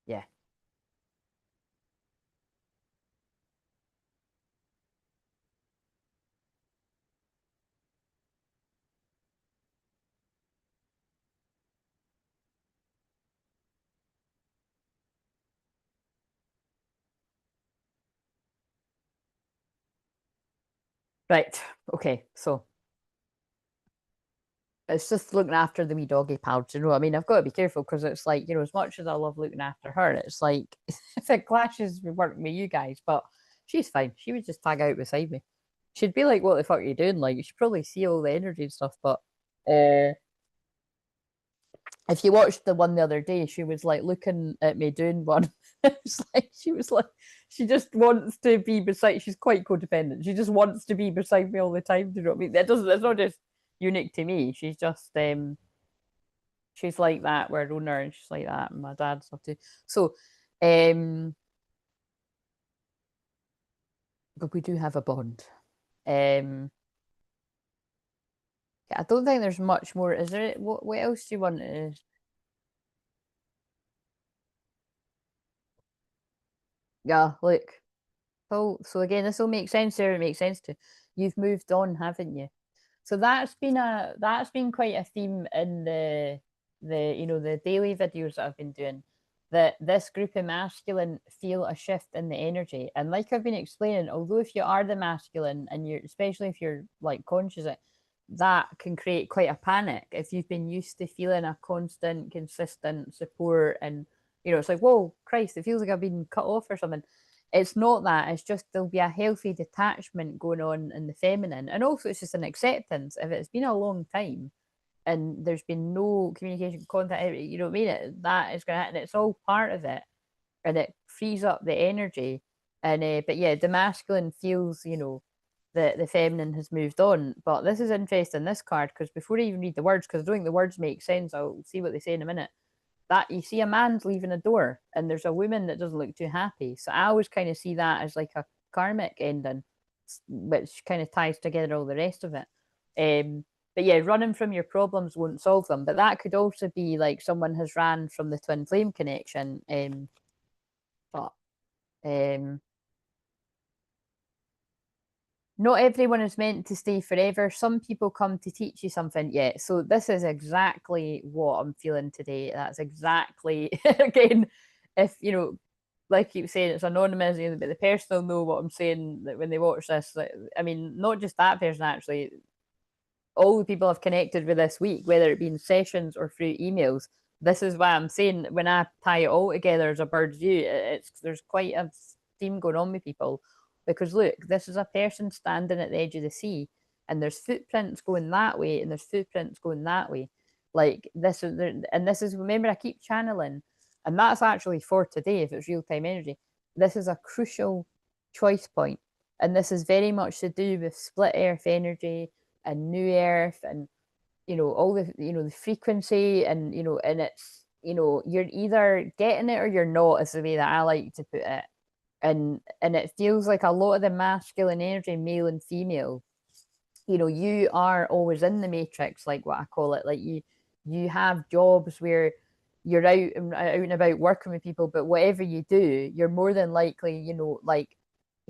yeah. Right. Okay. So it's just looking after the wee doggy pal. Do you know what I mean? I've got to be careful because it's like, as much as I love looking after her, it's like if it clashes with working with you guys, but she's fine. She would just tag out beside me. She'd be like, what the fuck are you doing? Like, you should probably see all the energy and stuff, but if you watched the one the other day, she was like looking at me doing one. It's like she just wants to be beside. She's quite codependent. She just wants to be beside me all the time. Do you know what I mean? That doesn't. It's not just unique to me. She's just she's like that. We're owner, and she's like that. And my dad's stuff too. So, but we do have a bond. Um, I don't think there's much more. Is there? What else do you want to? Yeah, look. So again, this will make sense there. It makes sense to you've moved on, haven't you? So that's been quite a theme in the daily videos that I've been doing. That this group of masculine feel a shift in the energy, and like I've been explaining, although if you are the masculine and you're especially if you're like conscious it, that can create quite a panic if you've been used to feeling a constant, consistent support, and it's like whoa, Christ, it feels like I've been cut off or something. It's not that. It's just there'll be a healthy detachment going on in the feminine. And also, it's just an acceptance. If it's been a long time and there's been no communication, contact, you know what I mean? That is going to happen. It's all part of it. And it frees up the energy. And, but yeah, the masculine feels, the feminine has moved on. But this is interesting, this card, because before I even read the words, because I don't think the words make sense, I'll see what they say in a minute that you see a man's leaving a door and there's a woman that doesn't look too happy. So I always kind of see that as like a karmic ending, which kind of ties together all the rest of it. But yeah, running from your problems won't solve them. But that could also be like someone has ran from the twin flame connection. But not everyone is meant to stay forever. Some people come to teach you something. Yeah. So this is exactly what I'm feeling today. That's exactly again, if like I keep saying, it's anonymous, but the person will know what I'm saying that when they watch this. Like, I mean, not just that person, actually, all the people I've connected with this week, whether it be in sessions or through emails, this is why I'm saying when I tie it all together as a bird's view, there's quite a theme going on with people. Because look, this is a person standing at the edge of the sea, and there's footprints going that way, and there's footprints going that way. Like this is, and this is, remember, I keep channeling, and that's actually for today, if it's real time energy. This is a crucial choice point, and this is very much to do with split earth energy and new earth, and all the the frequency, and and it's you're either getting it or you're not, is the way that I like to put it. And it feels like a lot of the masculine energy, male and female, you are always in the matrix, like what I call it. Like you have jobs where you're out and about working with people, but whatever you do, you're more than likely, like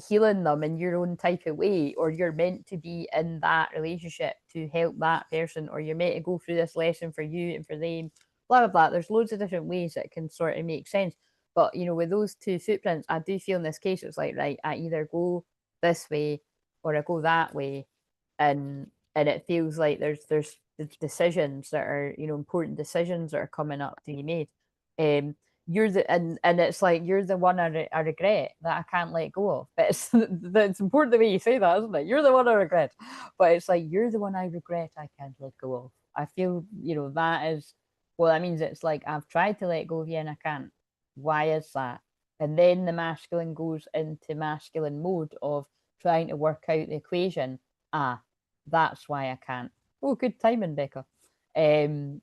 healing them in your own type of way, or you're meant to be in that relationship to help that person, or you're meant to go through this lesson for you and for them, blah blah blah. There's loads of different ways that can sort of make sense. But with those two footprints, I do feel in this case it's like, right, I either go this way or I go that way, and it feels like there's decisions that are important decisions that are coming up to be made. You're the and it's like you're the one I regret that I can't let go of. But it's important the way you say that, isn't it? You're the one I regret, but it's like you're the one I regret I can't let go of. I feel that is, well, that means it's like I've tried to let go of you and I can't. Why is that? And then the masculine goes into masculine mode of trying to work out the equation. That's why I can't. Oh, good timing, Becca. Doing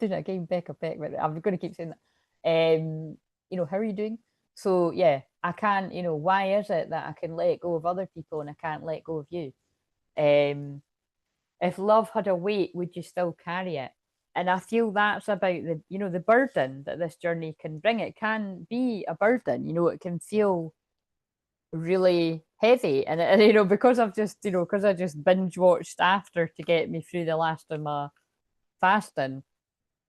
it again, Becca Peck. I'm going to keep saying that. How are you doing? So yeah, I can't. Why is it that I can let go of other people and I can't let go of you? If love had a weight, would you still carry it? And I feel that's about the burden that this journey can bring. It can be a burden. It can feel really heavy, and because I've just because I just binge watched after to get me through the last of my fasting.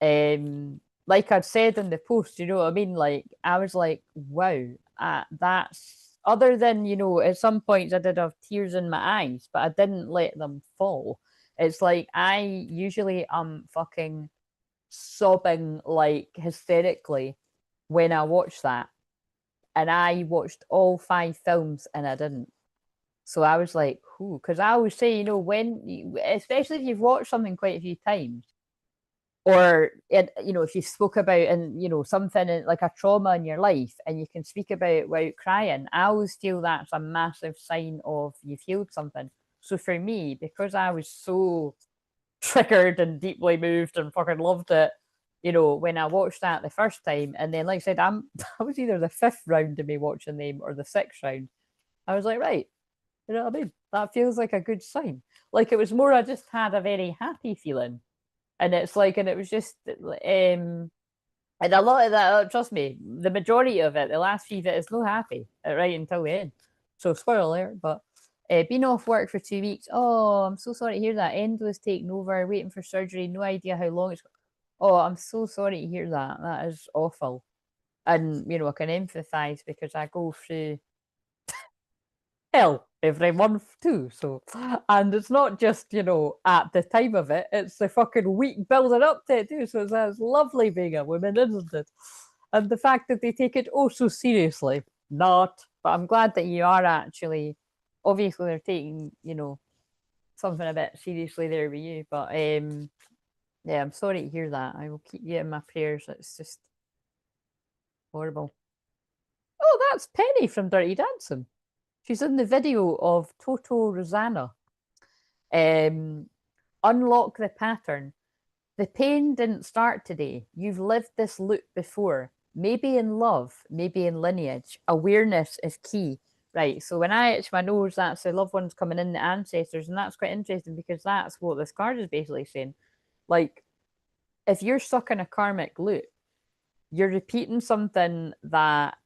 Like I'd said in the post, you know what I mean? Like I was like, wow, that's, other than at some points I did have tears in my eyes, but I didn't let them fall. It's like I usually am fucking sobbing like hysterically when I watch that, and I watched all 5 films and I didn't. So I was like, who? Because I always say, when, especially if you've watched something quite a few times, or if you spoke about, and something like a trauma in your life, and you can speak about it without crying, I always feel that's a massive sign of you've healed something. So for me, because I was so triggered and deeply moved and fucking loved it, when I watched that the first time, and then like I said, I was either the 5th round of me watching them or the 6th round. I was like, right, you know what I mean? That feels like a good sign. Like it was more, I just had a very happy feeling. And it's like, and it was just, and a lot of that, trust me, the majority of it, the last few of it is no happy right until the end. So spoiler alert, but been off work for 2 weeks. Oh, I'm so sorry to hear that. Endless taking over, waiting for surgery, no idea how long it's. Oh, I'm so sorry to hear that. That is awful. And I can empathise because I go through hell every month too. So, and it's not just at the time of it; it's the fucking week building up to it too. So it's lovely being a woman, isn't it? And the fact that they take it oh so seriously, not. But I'm glad that you are actually. Obviously, they're taking something a bit seriously there with you. But yeah, I'm sorry to hear that. I will keep you in my prayers. It's just horrible. Oh, that's Penny from Dirty Dancing. She's in the video of Toto Rosanna. Unlock the pattern. The pain didn't start today. You've lived this loop before. Maybe in love, maybe in lineage. Awareness is key. Right. So when I itch my nose, that's the loved ones coming in, the ancestors. And that's quite interesting because that's what this card is basically saying. Like, if you're stuck in a karmic loop, you're repeating something that,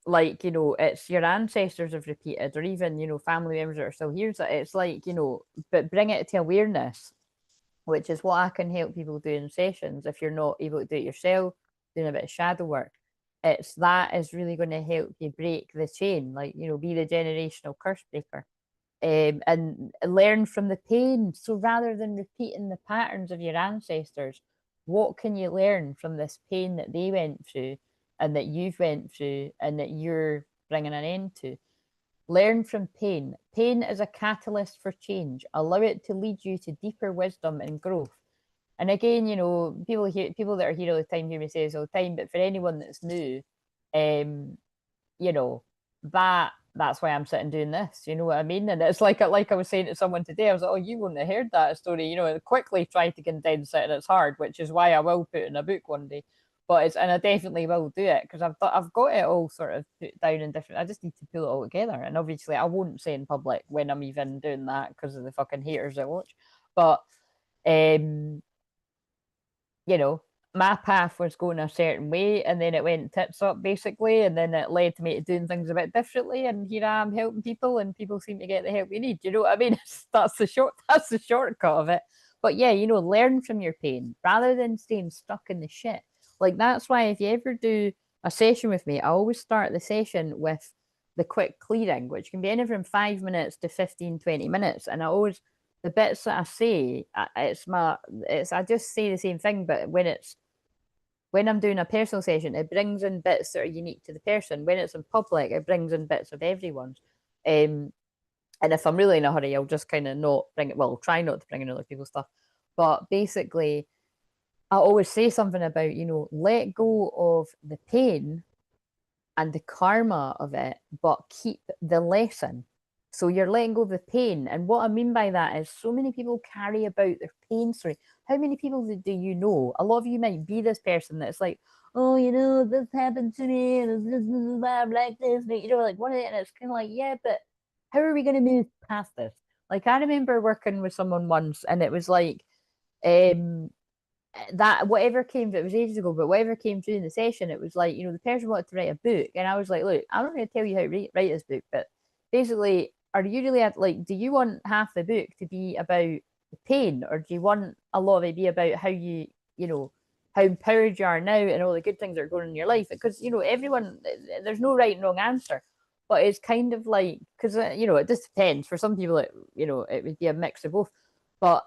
like, it's your ancestors have repeated, or even, family members that are still here. So it's like, but bring it to awareness, which is what I can help people do in sessions. If you're not able to do it yourself, doing a bit of shadow work. it's that is really going to help you break the chain, like, you know, be the generational curse breaker. And learn from the pain. So rather than repeating the patterns of your ancestors, what can you learn from this pain that they went through and that you've went through and that you're bringing an end to? Learn from pain. Pain is a catalyst for change. Allow it to lead you to deeper wisdom and growth. And again, you know, people that are here all the time hear me say this all the time, but for anyone that's new, you know, that's why I'm sitting doing this. You know what I mean? And it's like I was saying to someone today, I was like, oh, you wouldn't have heard that story. You know, quickly try to condense it, and it's hard, which is why I will put it in a book one day. But it's, and I definitely will do it because I've got it all sort of put down in different. I just need to pull it all together, and obviously I won't say in public when I'm even doing that because of the fucking haters that watch. But you know, my path was going a certain way and then it went tits up basically, and then it led to me to doing things a bit differently, and here I am helping people and people seem to get the help you need. You know what I mean? That's the shortcut of it. But yeah, you know, learn from your pain rather than staying stuck in the shit. Like that's why if you ever do a session with me, I always start the session with the quick clearing, which can be anywhere from 5 minutes to 15-20 minutes. And I always, the bits that I say, I just say the same thing, but when I'm doing a personal session, it brings in bits that are unique to the person. When it's in public, it brings in bits of everyone's. And if I'm really in a hurry, I'll just kind of not bring it, well, try not to bring in other people's stuff. But basically, I always say something about, you know, let go of the pain and the karma of it, but keep the lesson. So you're letting go of the pain. And what I mean by that is so many people carry about their pain story. How many people do you know? A lot of you might be this person that's like, oh, you know, this happened to me, and this is why I'm like this, you know, like what, and it's kind of like, yeah, but how are we going to move past this? Like I remember working with someone once, and it was like, that whatever came, it was ages ago, but whatever came through in the session, it was like, you know, the person wanted to write a book, and I was like, look, I'm not going to tell you how to write this book, but basically, are you really like, do you want half the book to be about the pain, or do you want a lot of it be about how you know, how empowered you are now and all the good things that are going on in your life? Because, you know, everyone, there's no right and wrong answer, but it's kind of like, because, you know, it just depends. For some people, you know, it would be a mix of both. But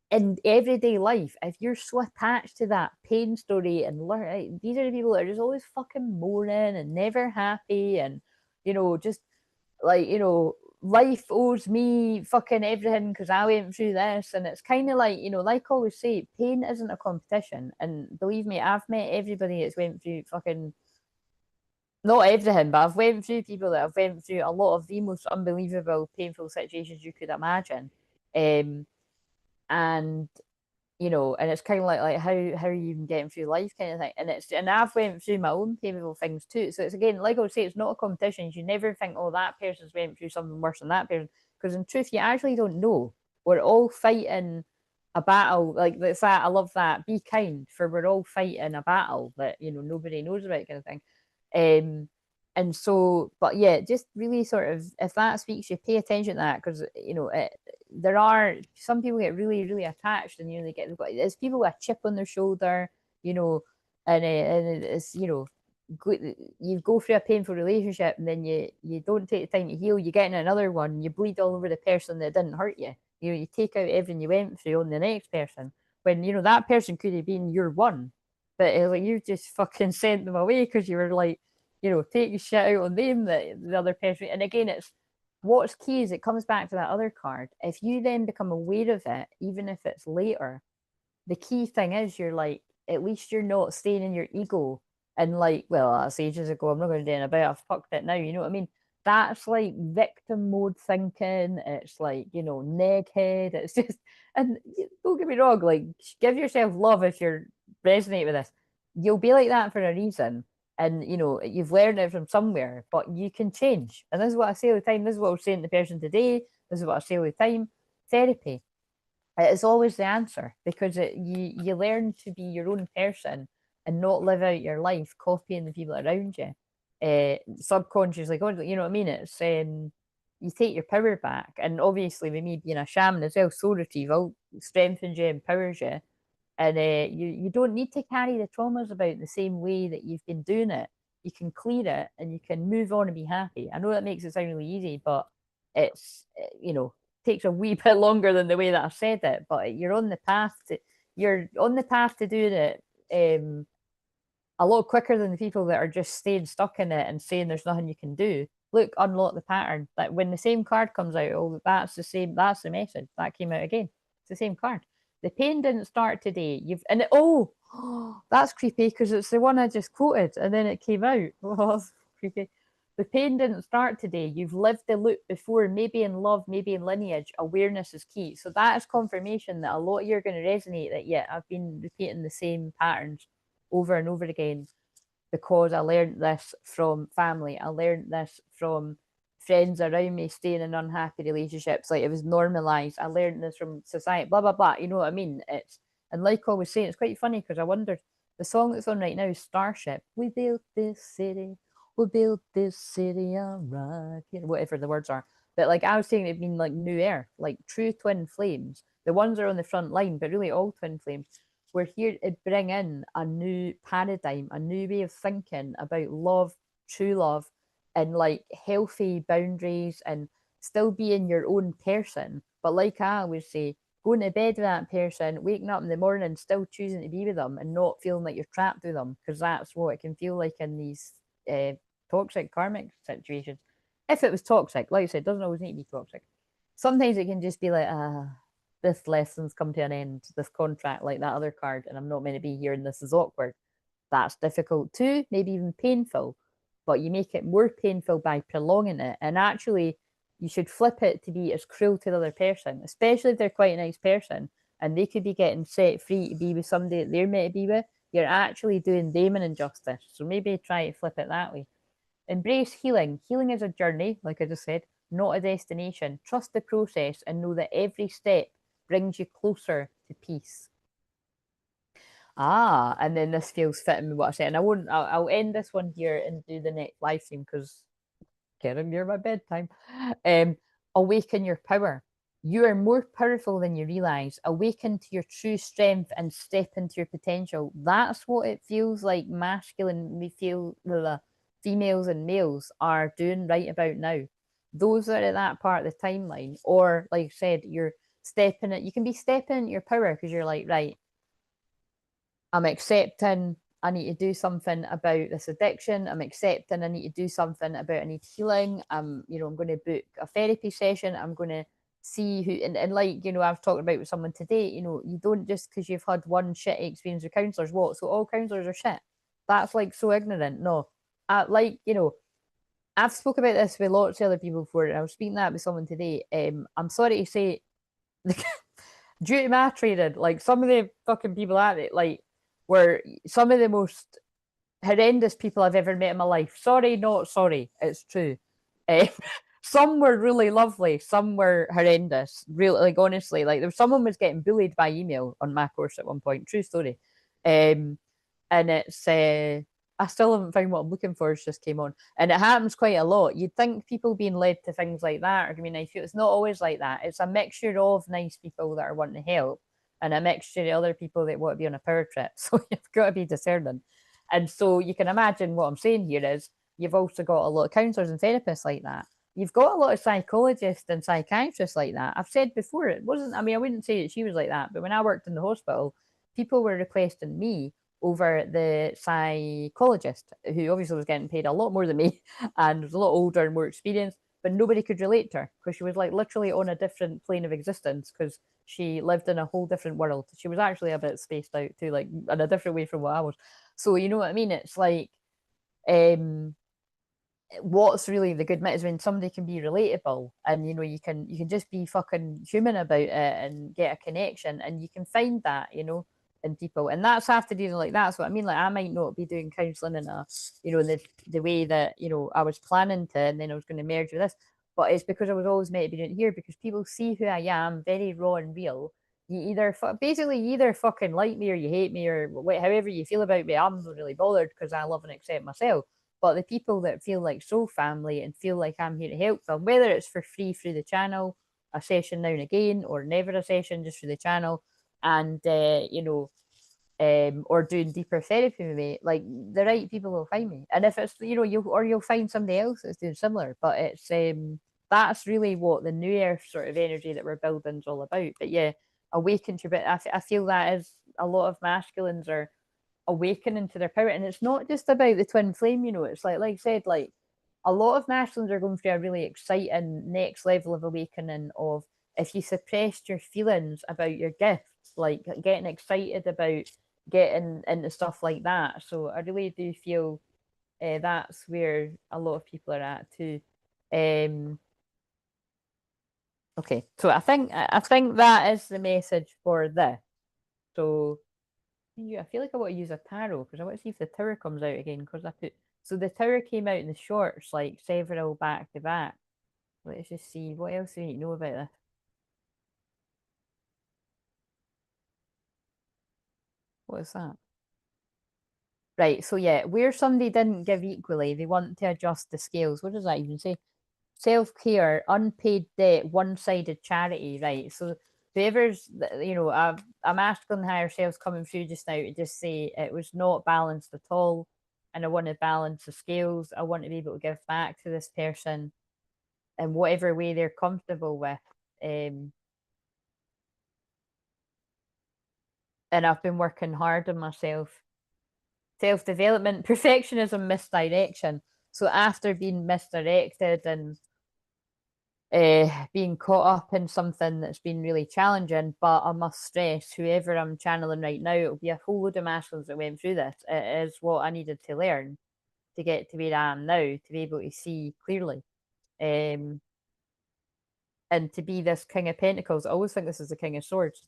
in everyday life, if you're so attached to that pain story and learn, these are the people that are just always fucking moaning and never happy, and, you know, just like, you know, life owes me fucking everything because I went through this. And it's kind of like, you know, like I always say, pain isn't a competition. And believe me, I've met everybody that's went through fucking, not everything, but I've went through people that have went through a lot of the most unbelievable, painful situations you could imagine. And you know, and it's kind of like how are you even getting through life kind of thing. And I've went through my own painful things too. So it's, again, like I would say, it's not a competition. You never think, oh, that person's went through something worse than that person, because in truth you actually don't know. We're all fighting a battle. Like that's that, I love that, be kind, for we're all fighting a battle that, you know, nobody knows about kind of thing. And so, but yeah, just really sort of, if that speaks you, pay attention to that, because, you know, there are some people get really, really attached, and, you know, there's people with a chip on their shoulder, you know, and it's, you know, you go through a painful relationship, and then you don't take the time to heal, you get in another one, you bleed all over the person that didn't hurt you. You know, you take out everything you went through on the next person, when, you know, that person could have been your one, but like you just fucking sent them away because you were like, you know, taking shit out on them, that the other person. And again, it's, what's key is it comes back to that other card. If you then become aware of it, even if it's later, the key thing is you're like, at least you're not staying in your ego and like, well, that's ages ago, I'm not going to do anything about it, I've fucked it now, you know what I mean? That's like victim mode thinking. It's like, you know, neckhead. It's just, and don't get me wrong, like, give yourself love if you're resonate with this. You'll be like that for a reason. And, you know, you've learned it from somewhere, but you can change. And this is what I say all the time. This is what I was saying to the person today. This is what I say all the time. Therapy. It is always the answer, because you learn to be your own person and not live out your life copying the people around you. Subconsciously, you know what I mean? It's you take your power back. And obviously, with me being a shaman as well, soul retrieval strengthens you, empowers you. And you don't need to carry the traumas about the same way that you've been doing it. you can clear it and you can move on and be happy. I know that makes it sound really easy, but it's, you know, takes a wee bit longer than the way that I've said it, but you're on the path to doing it a lot quicker than the people that are just staying stuck in it and saying there's nothing you can do. Look, unlock the pattern. That when the same card comes out, oh, that's the same. That's the message that came out again. It's the same card. The pain didn't start today. That's creepy because it's the one I just quoted and then it came out. Oh, that's creepy. The pain didn't start today. You've lived the loop before, maybe in love, maybe in lineage. Awareness is key. So that is confirmation that a lot of you are going to resonate that, yeah, I've been repeating the same patterns over and over again because I learned this from family. I learned this from friends around me staying in unhappy relationships. Like it was normalized. I learned this from society, blah, blah, blah. You know what I mean? And like I was saying, it's quite funny because I wondered, the song that's on right now is Starship. We built this city. We built this city on rock. Whatever the words are. But like I was saying, it'd been like new air, like true twin flames. The ones are on the front line, but really all twin flames. We're here to bring in a new paradigm, a new way of thinking about love, true love, and like healthy boundaries and still being your own person. But like I always say, going to bed with that person, waking up in the morning, still choosing to be with them and not feeling like you're trapped with them, because that's what it can feel like in these toxic karmic situations. If it was toxic, like I said, it doesn't always need to be toxic. Sometimes it can just be like, this lesson's come to an end, this contract, like that other card, and I'm not meant to be here and this is awkward. That's difficult too, maybe even painful, but you make it more painful by prolonging it. And actually, you should flip it to be as cruel to the other person, especially if they're quite a nice person and they could be getting set free to be with somebody that they're meant to be with. You're actually doing them an injustice. So maybe try to flip it that way. Embrace healing. Healing is a journey, like I just said, not a destination. Trust the process and know that every step brings you closer to peace. And then this feels fitting with what I said. And I'll end this one here and do the next live stream because getting near my bedtime. Awaken your power. You are more powerful than you realize. Awaken to your true strength and step into your potential. That's what it feels like masculine, we feel the females and males are doing right about now. Those are at that part of the timeline. Or, like I said, you're stepping it. You can be stepping into your power because you're like, right, I'm accepting I need to do something about this addiction. I'm accepting I need to do something about I need healing. I'm going to book a therapy session. I'm going to see who, and like, I've talked about with someone today, you don't just because you've had one shitty experience with counsellors, so all counsellors are shit. That's like so ignorant. No, I've spoke about this with lots of other people before, and I was speaking that with someone today. I'm sorry to say, due to my training, like some of the fucking people at it, like, were some of the most horrendous people I've ever met in my life. Sorry, not sorry. It's true. Some were really lovely. Some were horrendous. Really, like honestly, like there was someone was getting bullied by email on my course at one point. True story. And it's I still haven't found what I'm looking for. It just came on, and it happens quite a lot. You'd think people being led to things like that are gonna be nice people. It's not always like that. It's a mixture of nice people that are wanting to help and a mixture of other people that want to be on a power trip. So you've got to be discerning. And so you can imagine what I'm saying here is you've also got a lot of counsellors and therapists like that. You've got a lot of psychologists and psychiatrists like that. I've said before, it wasn't, I wouldn't say that she was like that, but when I worked in the hospital, people were requesting me over the psychologist, who obviously was getting paid a lot more than me and was a lot older and more experienced, but nobody could relate to her because she was like literally on a different plane of existence because she lived in a whole different world. She was actually a bit spaced out too, like in a different way from what I was. So you know what I mean? It's like, what's really the good bit is when somebody can be relatable and you can just be fucking human about it and get a connection, and you can find that in people, and that's after dealing like that's what I mean. Like I might not be doing counselling in a the way that I was planning to, and then I was going to merge with this, but it's because I was always meant to be doing it here because people see who I am, very raw and real. You either fucking like me or you hate me or however you feel about me. I'm not really bothered because I love and accept myself. But the people that feel like soul family and feel like I'm here to help them, whether it's for free through the channel, a session now and again, or never a session just through the channel, and or doing deeper therapy with me, like the right people will find me. And if it's, you know, you'll find somebody else that's doing similar. But it's that's really what the new earth sort of energy that we're building is all about. But yeah, awaken to it. I feel that is a lot of masculines are awakening to their power, and it's not just about the twin flame. You know, it's like I said, like a lot of masculines are going through a really exciting next level of awakening of if you suppressed your feelings about your gifts, like getting excited about getting into stuff like that. So I really do feel that's where a lot of people are at too. Um, okay, so I think that is the message for this. So yeah, I feel like I want to use a tarot because I want to see if the tower comes out again. Because I put so the tower came out in the shorts like several back to back. Let's just see what else do we need to know about this. What is that? Right, so yeah, where somebody didn't give equally, they want to adjust the scales. What does that even say? Self-care, unpaid debt, one-sided charity, right? So whoever's, you know, a masculine higher self's coming through just now to just say it was not balanced at all, and I want to balance the scales. I want to be able to give back to this person in whatever way they're comfortable with. Um, and I've been working hard on myself. Self-development, perfectionism, misdirection. So after being misdirected and being caught up in something that's been really challenging, but I must stress, whoever I'm channeling right now, it'll be a whole load of masculines that went through this. It is what I needed to learn to get to where I am now, to be able to see clearly. Um, and to be this King of Pentacles, I always think this is the King of Swords.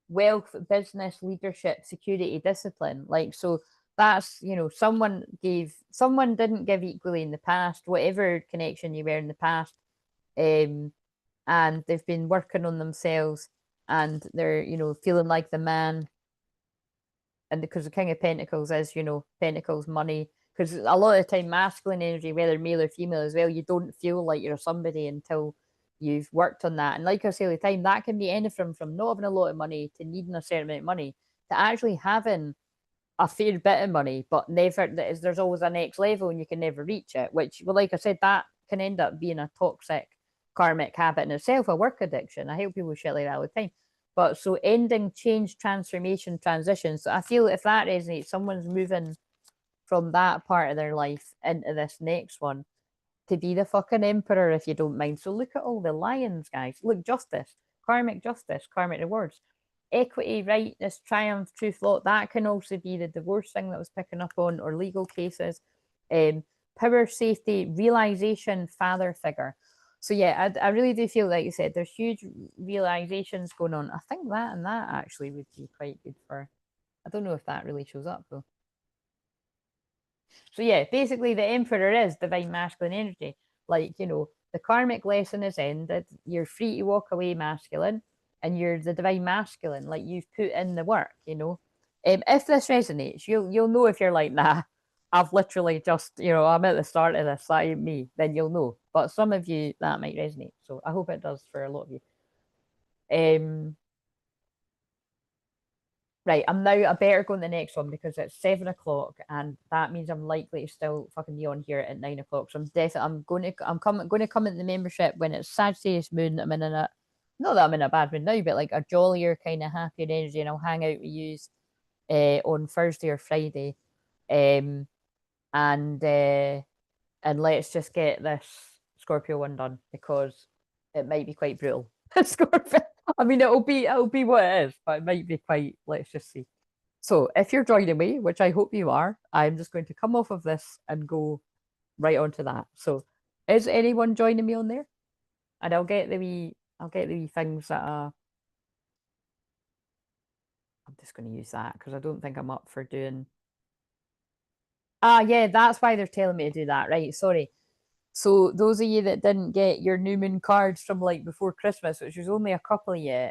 Wealth, business, leadership, security, discipline. Like, so that's, you know, someone didn't give equally in the past, whatever connection you were in the past. And they've been working on themselves and they're, you know, feeling like the man. And because the King of Pentacles is, you know, Pentacles, money. Because a lot of the time, masculine energy, whether male or female as well, you don't feel like you're somebody until you've worked on that. And like I say all the time, that can be anything from not having a lot of money to needing a certain amount of money to actually having a fair bit of money, but never, there's always a next level and you can never reach it, which, well, like I said, that can end up being a toxic karmic habit in itself, a work addiction. I help people with shit like that all the time. But so ending, change, transformation, transition. So I feel if that resonates, someone's moving from that part of their life into this next one to be the fucking emperor, if you don't mind. So look at all the lions, guys. Look, justice, karmic rewards, equity, rightness, triumph, truth, law. That can also be the divorce thing that I was picking up on, or legal cases. Power, safety, realization, father figure. So yeah, I really do feel like you said there's huge realizations going on. I think that and that actually would be quite good for. I don't know if that really shows up though. So yeah, basically the emperor is divine masculine energy. Like, you know, the karmic lesson is ended. You're free to walk away masculine and you're the divine masculine. Like you've put in the work, you know. If this resonates, you'll know if you're like, nah, I've literally just, you know, I'm at the start of this, that ain't me, then you'll know. But some of you that might resonate. So I hope it does for a lot of you. Um Right, I better go on the next one because it's 7 o'clock, and that means I'm likely to still fucking be on here at 9 o'clock. So I'm going to come into the membership when it's Sagittarius moon. I'm in a not that I'm in a bad mood now, but like a jollier kind of happier energy, and I'll hang out with you on Thursday or Friday, um, and let's just get this Scorpio one done because it might be quite brutal. Scorpio. I mean, it'll be what it is, but it might be quite. Let's just see. So, if you're joining me, which I hope you are, I'm just going to come off of this and go right onto that. So, is anyone joining me on there? And I'll get the wee things that I'm just going to use that because I don't think I'm up for doing. Ah, yeah, that's why they're telling me to do that. Right, sorry. So those of you that didn't get your new moon cards from like before Christmas, which was only a couple of you,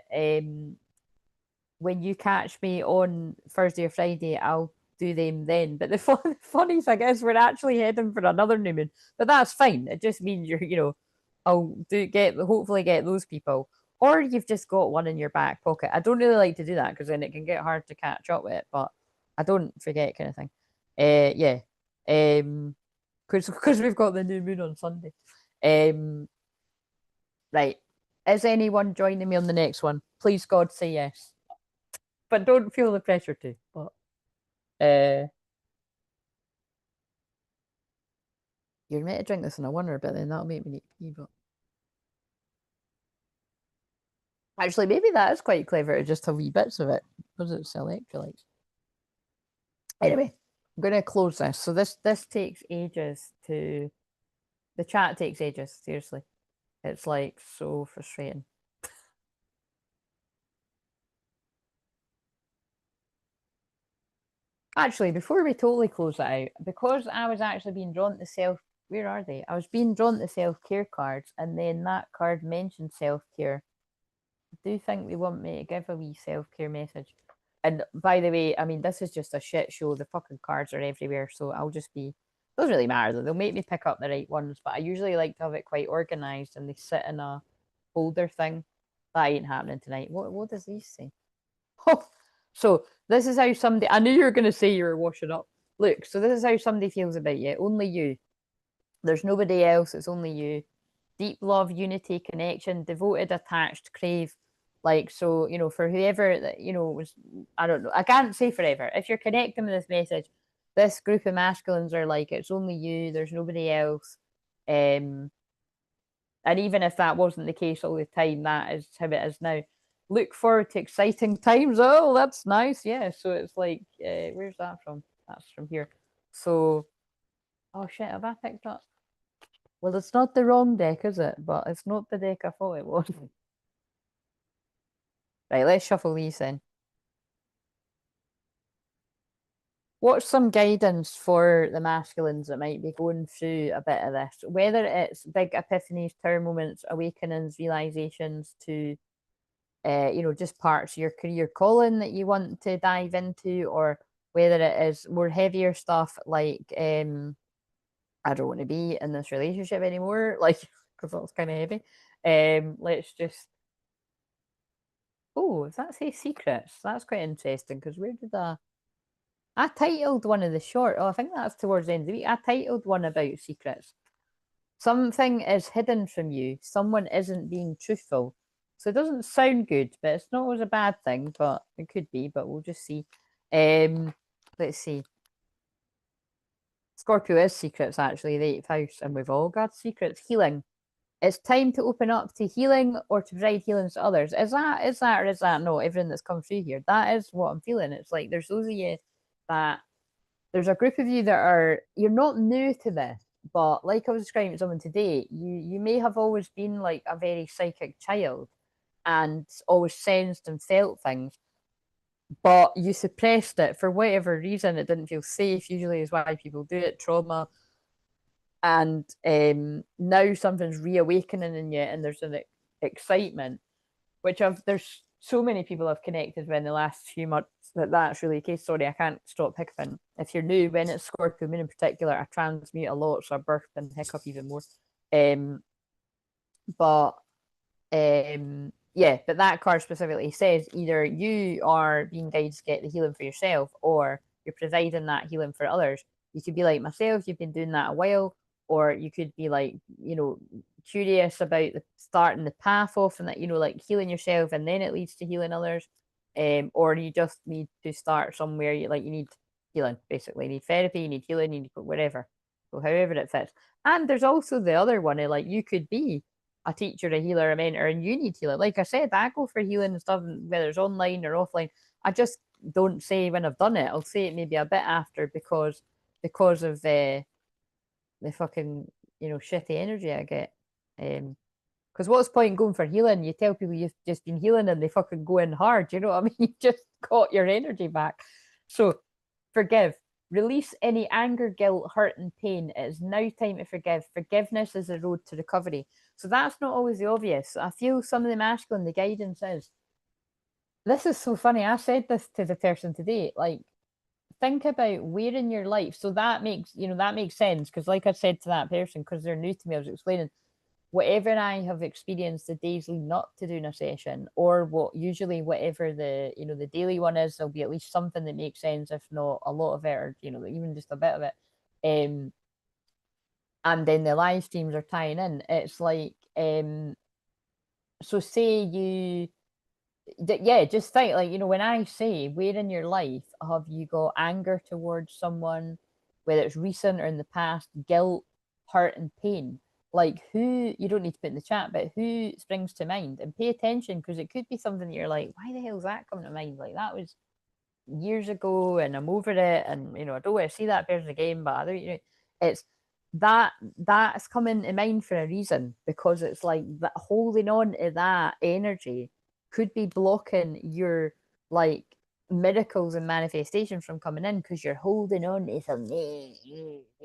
when you catch me on Thursday or Friday, I'll do them then. But the funny thing is, we're actually heading for another new moon, but that's fine. It just means you're, you know, I'll hopefully get those people, or you've just got one in your back pocket. I don't really like to do that because then it can get hard to catch up with it, but I don't forget kind of thing. Yeah. Because we've got the new moon on Sunday. Right. Is anyone joining me on the next one? Please God say yes. But don't feel the pressure to. But you're meant to drink this in a wonder, but then that'll make me need to pee. But actually, maybe that is quite clever to just have wee bits of it because it's electrolytes. Anyway, I'm gonna close this. So this takes ages to. The chat takes ages. Seriously, it's like so frustrating. Actually, before we totally close that out, because I was actually being drawn to self. Where are they? I was being drawn to self-care cards, and then that card mentioned self-care. I do think they want me to give a wee self-care message. And by the way, I mean, this is just a shit show. The fucking cards are everywhere, so I'll just be. Doesn't really matter though. They'll make me pick up the right ones, but I usually like to have it quite organized, and they sit in a holder thing. That ain't happening tonight. What does these say? Oh, so this is how somebody. I knew you were going to say you were washing up. Look, so this is how somebody feels about you. Only you. There's nobody else. It's only you. Deep love, unity, connection, devoted, attached, crave. Like, so, you know, for whoever that, you know, was, I don't know, I can't say forever. If you're connecting with this message, this group of masculines are like, it's only you, there's nobody else. And even if that wasn't the case all the time, that is how it is now. Look forward to exciting times. Oh, that's nice. Yeah. So it's like, where's that from? That's from here. So, oh shit, have I picked up? Well, it's not the wrong deck, is it? But it's not the deck I thought it was. Right, let's shuffle these in. What's some guidance for the masculines that might be going through a bit of this? Whether it's big epiphanies, tower moments, awakenings, realizations to, you know, just parts of your career calling that you want to dive into, or whether it is more heavier stuff like, I don't want to be in this relationship anymore, like, because that's kind of heavy. Let's just. Oh, does that say secrets? That's quite interesting because where did I titled one of the short. Oh, I think that's towards the end of the week. I titled one about secrets. Something is hidden from you. Someone isn't being truthful. So it doesn't sound good, but it's not always a bad thing, but it could be, but we'll just see. Let's see. Scorpio is secrets, actually, the 8th house, and we've all got secrets. Healing. It's time to open up to healing or to provide healings to others. Is that or is that no? Everything that's come through here. That is what I'm feeling. It's like there's those of you that there's a group of you that are you're not new to this, but like I was describing to someone today, you may have always been like a very psychic child and always sensed and felt things, but you suppressed it for whatever reason. It didn't feel safe. Usually is why people do it, trauma. And now something's reawakening in you, and there's an excitement, which there's so many people I've connected with in the last few months that's really the case. Sorry, I can't stop hiccuping. If you're new, when it's Scorpio moon in particular, I transmute a lot, so I burp and hiccup even more. But yeah, but that card specifically says either you are being guided to get the healing for yourself, or you're providing that healing for others. You could be like myself, you've been doing that a while, or you could be like, you know, curious about the starting the path off and that, you know, like healing yourself and then it leads to healing others. Or you just need to start somewhere. You need healing, basically. You need therapy, you need healing, you need whatever. So however it fits. And there's also the other one, like you could be a teacher, a healer, a mentor, and you need healing. Like I said, I go for healing and stuff, whether it's online or offline. I just don't say when I've done it. I'll say it maybe a bit after because of the fucking, you know, shitty energy I get. Because what's the point in going for healing? You tell people you've just been healing and they fucking go in hard. You know what I mean? You just got your energy back. So forgive. Release any anger, guilt, hurt, and pain. It is now time to forgive. Forgiveness is the road to recovery. So that's not always the obvious. I feel some of the masculine, the guidance is. This is so funny. I said this to the person today. Like, think about where in your life. So that makes sense. Because like I said to that person, because they're new to me, I was explaining whatever I have experienced the days leading up to doing a session, or whatever the the daily one is, there'll be at least something that makes sense, if not a lot of it, or even just a bit of it. And then the live streams are tying in. It's like so say you just think, like, when I say, where in your life have you got anger towards someone, whether it's recent or in the past, guilt, hurt, and pain? Like, who, you don't need to put in the chat, but who springs to mind? And pay attention, because it could be something that you're like, why the hell is that coming to mind? Like, that was years ago and I'm over it, and I don't want to see that person again, but I don't, it's that's coming to mind for a reason, because it's like that holding on to that energy could be blocking your like miracles and manifestations from coming in, because you're holding on to something,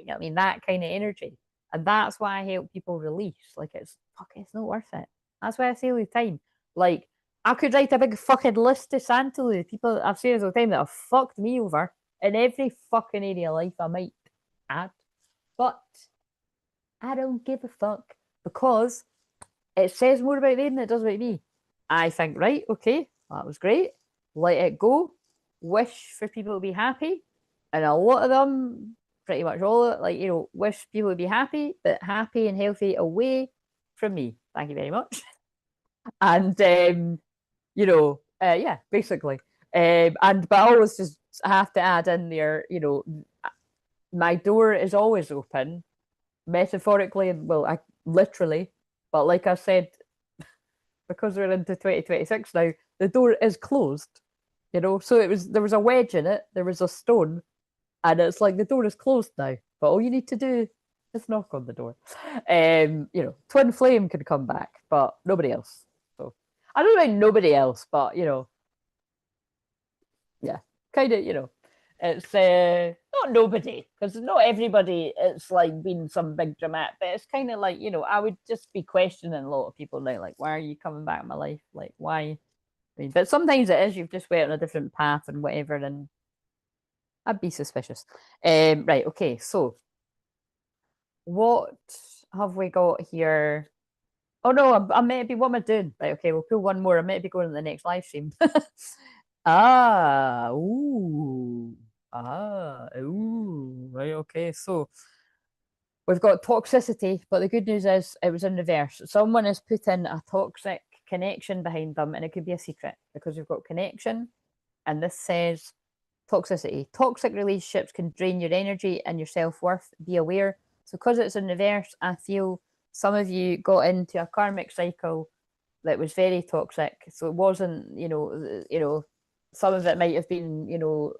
I mean, that kind of energy. And that's why I help people release. Like, it's not worth it. That's why I say all the time, like, I could write a big fucking list to Santa of people I've seen all the time that have fucked me over in every fucking area of life I might add. But I don't give a fuck, because it says more about them than it does about me. I think, right, okay, that was great. Let it go. Wish for people to be happy. And a lot of them, pretty much all, like, wish people to be happy, but happy and healthy away from me. Thank you very much. And yeah, basically. But I always just have to add in there, my door is always open, metaphorically, well, I literally, but like I said, because we're into 2026 now, the door is closed. So there was a wedge in it, there was a stone, and it's like the door is closed now. But all you need to do is knock on the door. Twinflame can come back, but nobody else. So I don't know about nobody else, but yeah, kind of, it's not nobody, because not everybody, it's like been some big dramatic, but it's kind of like, I would just be questioning a lot of people now, like, why are you coming back in my life? Like, why? I mean, but sometimes it is, you've just went on a different path and whatever, and I'd be suspicious. Right, okay, so what have we got here? Oh no, I may be, what am I doing? Right, okay, we'll pull one more. I may be going to the next live stream. Ooh. Ooh, right, okay. So we've got toxicity, but the good news is it was in reverse. Someone has put in a toxic connection behind them, and it could be a secret, because we've got connection, and this says toxicity. Toxic relationships can drain your energy and your self-worth. Be aware. So because it's in reverse, I feel some of you got into a karmic cycle that was very toxic. So it wasn't, some of it might have been,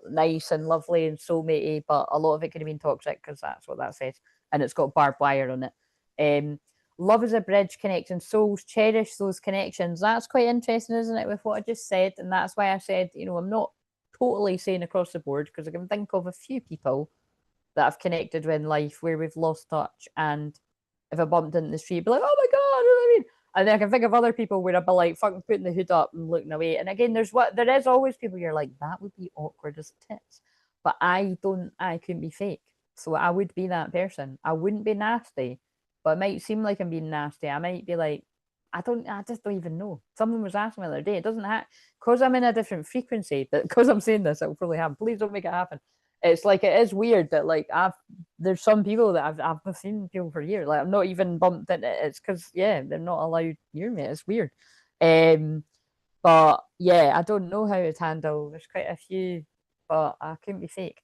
nice and lovely and soulmatey, but a lot of it could have been toxic, because that's what that says. And it's got barbed wire on it. Love is a bridge connecting souls. Cherish those connections. That's quite interesting, isn't it, with what I just said? And that's why I said, I'm not totally saying across the board, because I can think of a few people that I've connected with in life where we've lost touch, and if I bumped into the street, be like, oh my god, you know what I mean? And then I can think of other people where I'd be like fucking putting the hood up and looking away. And again, there is always people you're like, that would be awkward as tits. But I couldn't be fake. So I would be that person. I wouldn't be nasty, but it might seem like I'm being nasty. I might be like, I just don't even know. Someone was asking me the other day, it doesn't have, because I'm in a different frequency, but because I'm saying this, it will probably happen. Please don't make it happen. It's like, it is weird that like there's some people that I've seen people for years, like I'm not even bumped into it. It's because they're not allowed near me. It's weird. But yeah, I don't know how it's handled. There's quite a few, but I couldn't be fake.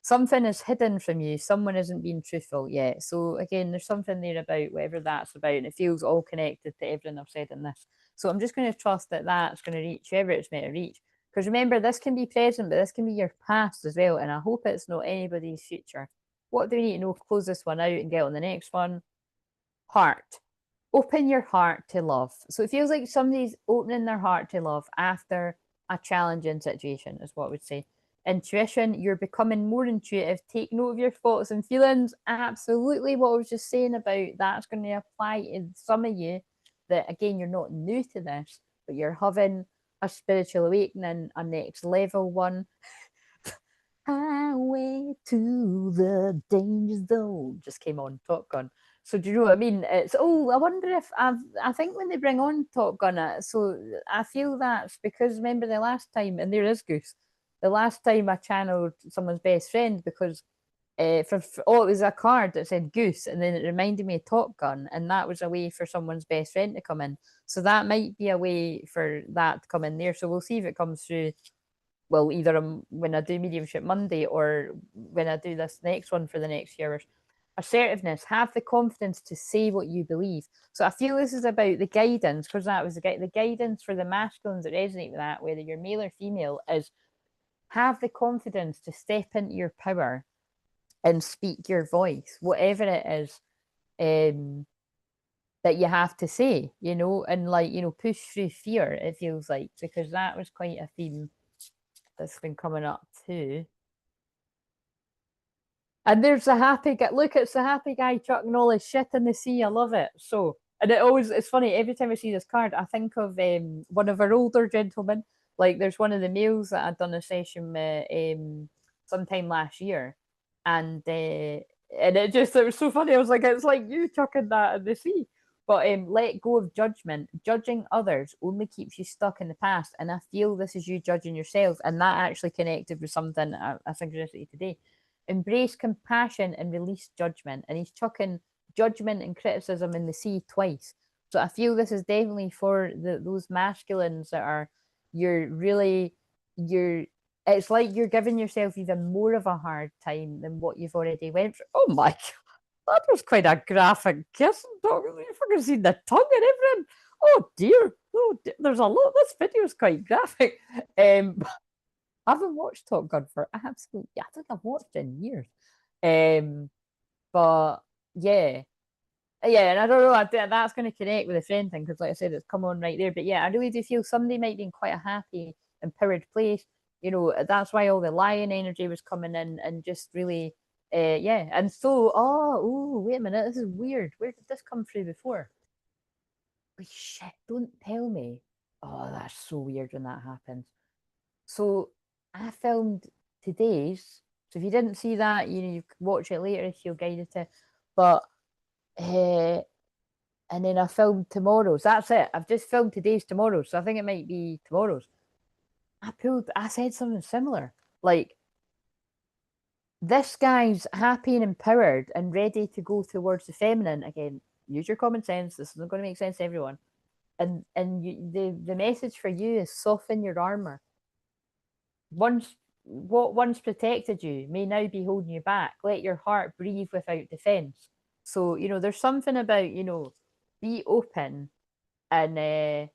Something is hidden from you. Someone isn't being truthful yet. So again, there's something there about whatever that's about, and it feels all connected to everything I've said in this. So I'm just going to trust that that's going to reach whoever it's meant to reach. Because remember, this can be present, but this can be your past as well. And I hope it's not anybody's future. What do we need to know? Close this one out and get on the next one. Heart. Open your heart to love. So it feels like somebody's opening their heart to love after a challenging situation, is what I would say. Intuition, you're becoming more intuitive. Take note of your thoughts and feelings. Absolutely what I was just saying about that's going to apply to some of you that, again, you're not new to this, but you're having a spiritual awakening, a next level one. Highway to the danger zone just came on Top Gun. So do you know what I mean? It's I wonder if I think when they bring on Top Gun, so I feel that's because remember the last time, and there is Goose, the last time I channeled someone's best friend because it was a card that said Goose, and then it reminded me of Top Gun, and that was a way for someone's best friend to come in. So that might be a way for that to come in there. So we'll see if it comes through. Well, either when I do mediumship Monday or when I do this next one for the next few hours. Assertiveness, have the confidence to say what you believe. So I feel this is about the guidance, because that was the guidance for the masculines that resonate with that, whether you're male or female, is have the confidence to step into your power and speak your voice, whatever it is that you have to say, and push through fear, it feels like, because that was quite a theme that's been coming up too. And there's a happy guy. Look, it's the happy guy chucking all his shit in the sea. I love it. So, and it's funny, every time I see this card, I think of one of our older gentlemen. Like, there's one of the males that I'd done a session with sometime last year. And it was so funny. I was like, it's like you chucking that in the sea. But let go of judgment. Judging others only keeps you stuck in the past. And I feel this is you judging yourself. And that actually connected with something I suggested today. Embrace compassion and release judgment. And he's chucking judgment and criticism in the sea twice. So I feel this is definitely for those masculines that are, it's like you're giving yourself even more of a hard time than what you've already went through. Oh my God, that was quite a graphic kiss. You've fucking seen the tongue and everything. Oh dear. Oh dear. There's a lot. This video is quite graphic. I haven't watched Top Gun for absolutely, I think I've watched it in years. But yeah. Yeah, and I don't know, that's going to connect with the friend thing, because like I said, it's come on right there. But yeah, I really do feel somebody might be in quite a happy, empowered place. That's why all the lion energy was coming in, and just really, yeah. And so, wait a minute, this is weird. Where did this come through before? Wait, shit, don't tell me. Oh, that's so weird when that happens. So I filmed today's. So if you didn't see that, you can watch it later if you're guided to. But and then I filmed tomorrow's. That's it. I've just filmed today's, tomorrow's. So I think it might be tomorrow's. I said something similar. Like, this guy's happy and empowered and ready to go towards the feminine again. Use your common sense. This isn't going to make sense to everyone. And the message for you is soften your armor. What once protected you may now be holding you back. Let your heart breathe without defense. So, there's something about, be open and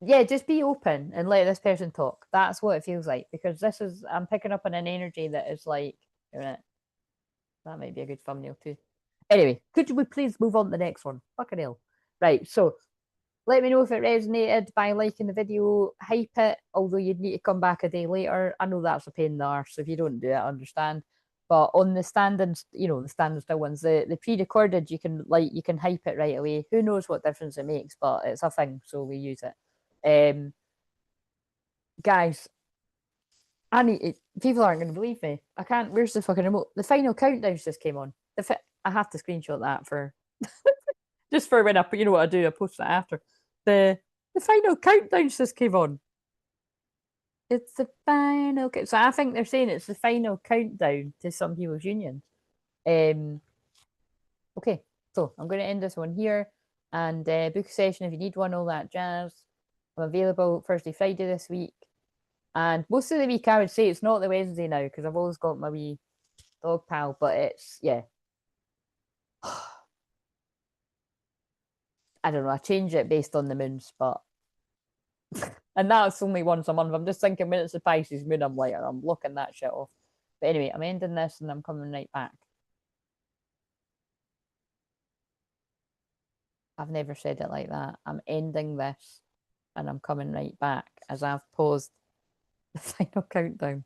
yeah, just be open and let this person talk. That's what it feels like, because I'm picking up on an energy that is like, that might be a good thumbnail too. Anyway, could we please move on to the next one? Fucking hell. Right, so let me know if it resonated by liking the video, hype it, although you'd need to come back a day later. I know that's a pain in the arse, so if you don't do it, I understand. But on the standing, the standing still ones, the pre-recorded, you can hype it right away. Who knows what difference it makes, but it's a thing, so we use it. Guys, I need it. People aren't going to believe me. I can't. Where's the fucking remote? The final countdown just came on. I have to screenshot that for just for when you know what I do. I post that after. The final countdown just came on. It's the final. So I think they're saying it's the final countdown to some people's unions. Okay, so I'm going to end this one here, and book a session if you need one. All that jazz. I'm available Thursday, Friday this week. And most of the week, I would say it's not the Wednesday now, because I've always got my wee dog pal, but it's, yeah. I don't know, I change it based on the moons, but and that's only once a month. I'm just thinking when it's the Pisces moon, I'm like, I'm looking that shit off. But anyway, I'm ending this and I'm coming right back. I've never said it like that. I'm ending this and I'm coming right back as I've paused the final countdown.